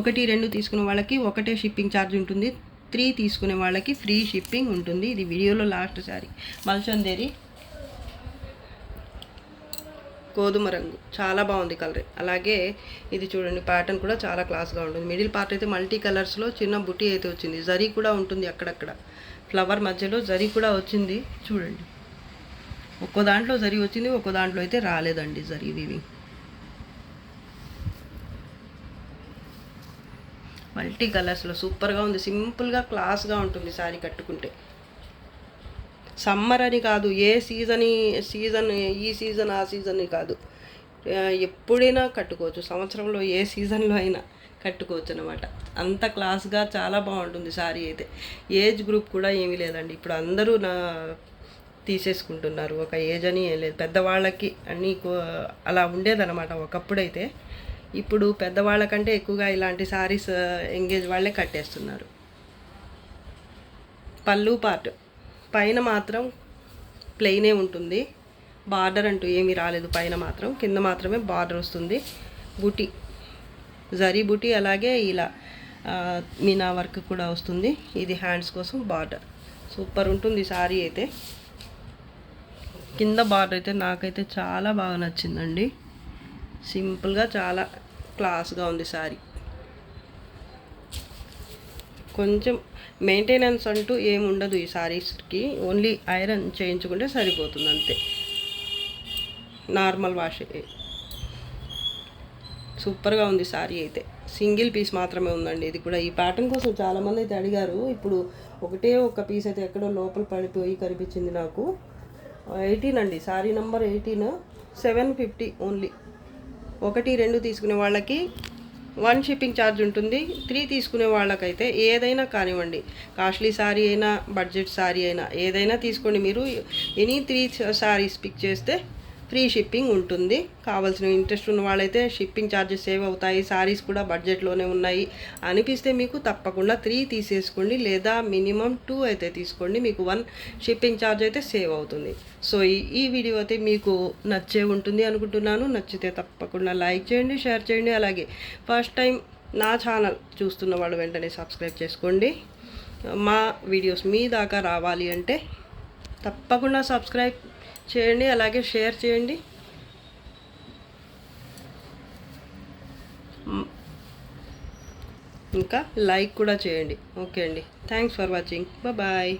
1, 2 తీసుకునే వాళ్ళకి ఒకటే షిప్పింగ్ ఛార్జ్ ఉంటుంది. 3 తీసుకునే వాళ్ళకి ఫ్రీ షిప్పింగ్ ఉంటుంది. ఇది వీడియోలో లాస్ట్ శారీ, మల్చందేరి గోధుమ రంగు, చాలా బాగుంది కలర్. అలాగే ఇది చూడండి, ప్యాటర్న్ కూడా చాలా క్లాస్గా ఉంటుంది. మిడిల్ పార్ట్ అయితే మల్టీ కలర్స్లో చిన్న బుటీ అయితే వచ్చింది. జరీ కూడా ఉంటుంది అక్కడక్కడ, ఫ్లవర్ మధ్యలో జరీ కూడా వచ్చింది. చూడండి, ఒక్కో దాంట్లో జరీ వచ్చింది, ఒక్కో దాంట్లో అయితే రాలేదండి జరీ వీవింగ్. మల్టీ కలర్స్లో సూపర్గా ఉంది. సింపుల్గా క్లాస్గా ఉంటుంది శారీ కట్టుకుంటే. సమ్మర్ అని కాదు, ఏ సీజన్ ఈ సీజన్ ఆ సీజన్ అని కాదు, ఎప్పుడైనా కట్టుకోవచ్చు. సంవత్సరంలో ఏ సీజన్లో అయినా కట్టుకోవచ్చు అనమాట. అంత క్లాస్గా చాలా బాగుంటుంది శారీ అయితే. ఏజ్ గ్రూప్ కూడా ఏమీ లేదండి. ఇప్పుడు అందరూ తీసేసుకుంటున్నారు. ఒక ఏజ్ అని ఏం లేదు. పెద్దవాళ్ళకి అన్నీ అలా ఉండేదన్నమాట ఒకప్పుడైతే. ఇప్పుడు పెద్దవాళ్ళకంటే ఎక్కువగా ఇలాంటి శారీస్ ఎంగేజ్ వాళ్ళే కట్టేస్తున్నారు. పళ్ళు పార్ట్ పైన మాత్రం ప్లెయినే ఉంటుంది. బార్డర్ అంటూ ఏమీ రాలేదు పైన మాత్రం. కింద మాత్రమే బార్డర్ వస్తుంది. బుటీ, జరీ బుటీ, అలాగే ఇలా మీనా వర్క్ కూడా వస్తుంది. ఇది హ్యాండ్స్ కోసం బార్డర్. సూపర్ ఉంటుంది శారీ అయితే. కింద బార్డర్ అయితే నాకైతే చాలా బాగా నచ్చిందండి. సింపుల్గా చాలా క్లాస్గా ఉంది శారీ. కొంచెం మెయింటెనెన్స్ అంటూ ఏమి ఉండదు ఈ శారీస్కి. ఓన్లీ ఐరన్ చేయించుకుంటే సరిపోతుంది అంతే, నార్మల్ వాష్. సూపర్గా ఉంది శారీ అయితే. సింగిల్ పీస్ మాత్రమే ఉందండి ఇది కూడా. ఈ ప్యాటర్న్ కోసం చాలామంది అయితే అడిగారు. ఇప్పుడు ఒకటే ఒక పీస్ అయితే ఎక్కడో లోపల పడిపోయి కనిపించింది నాకు. 18 అండి, శారీ నెంబర్ 18 750 ఓన్లీ. 1, 2 తీసుకునే వాళ్ళకి 1 షిప్పింగ్ ఛార్జ్ ఉంటుంది. 3 తీసుకునే వాళ్ళకైతే ఏదైనా కానివ్వండి, కాస్ట్లీ శారీ అయినా బడ్జెట్ శారీ అయినా ఏదైనా తీసుకోండి మీరు. ఎనీ 3 శారీస్ పిక్ చేస్తే ఫ్రీ షిప్పింగ్ ఉంటుంది. కావాల్సిన ఇంట్రెస్ట్ ఉన్న వాళ్ళైతే షిప్పింగ్ ఛార్జెస్ సేవ్ అవుతాయి, శారీస్ కూడా బడ్జెట్లోనే ఉన్నాయి అనిపిస్తే మీకు తప్పకుండా 3 తీసేసుకోండి. లేదా మినిమం 2 అయితే తీసుకోండి, మీకు 1 షిప్పింగ్ ఛార్జ్ అయితే సేవ్ అవుతుంది. సో ఈ వీడియో అయితే మీకు నచ్చే ఉంటుంది అనుకుంటున్నాను. నచ్చితే తప్పకుండా లైక్ చేయండి, షేర్ చేయండి. అలాగే ఫస్ట్ టైం నా ఛానల్ చూస్తున్న వాళ్ళు వెంటనే సబ్స్క్రైబ్ చేసుకోండి. మా వీడియోస్ మీ దాకా రావాలి అంటే తప్పకుండా సబ్స్క్రైబ్ చేయండి, అలాగే షేర్ చేయండి. ఇంకా లైక్ కూడా చేయండి. ఓకే అండి, థ్యాంక్స్ ఫర్ వాచింగ్, బాయ్.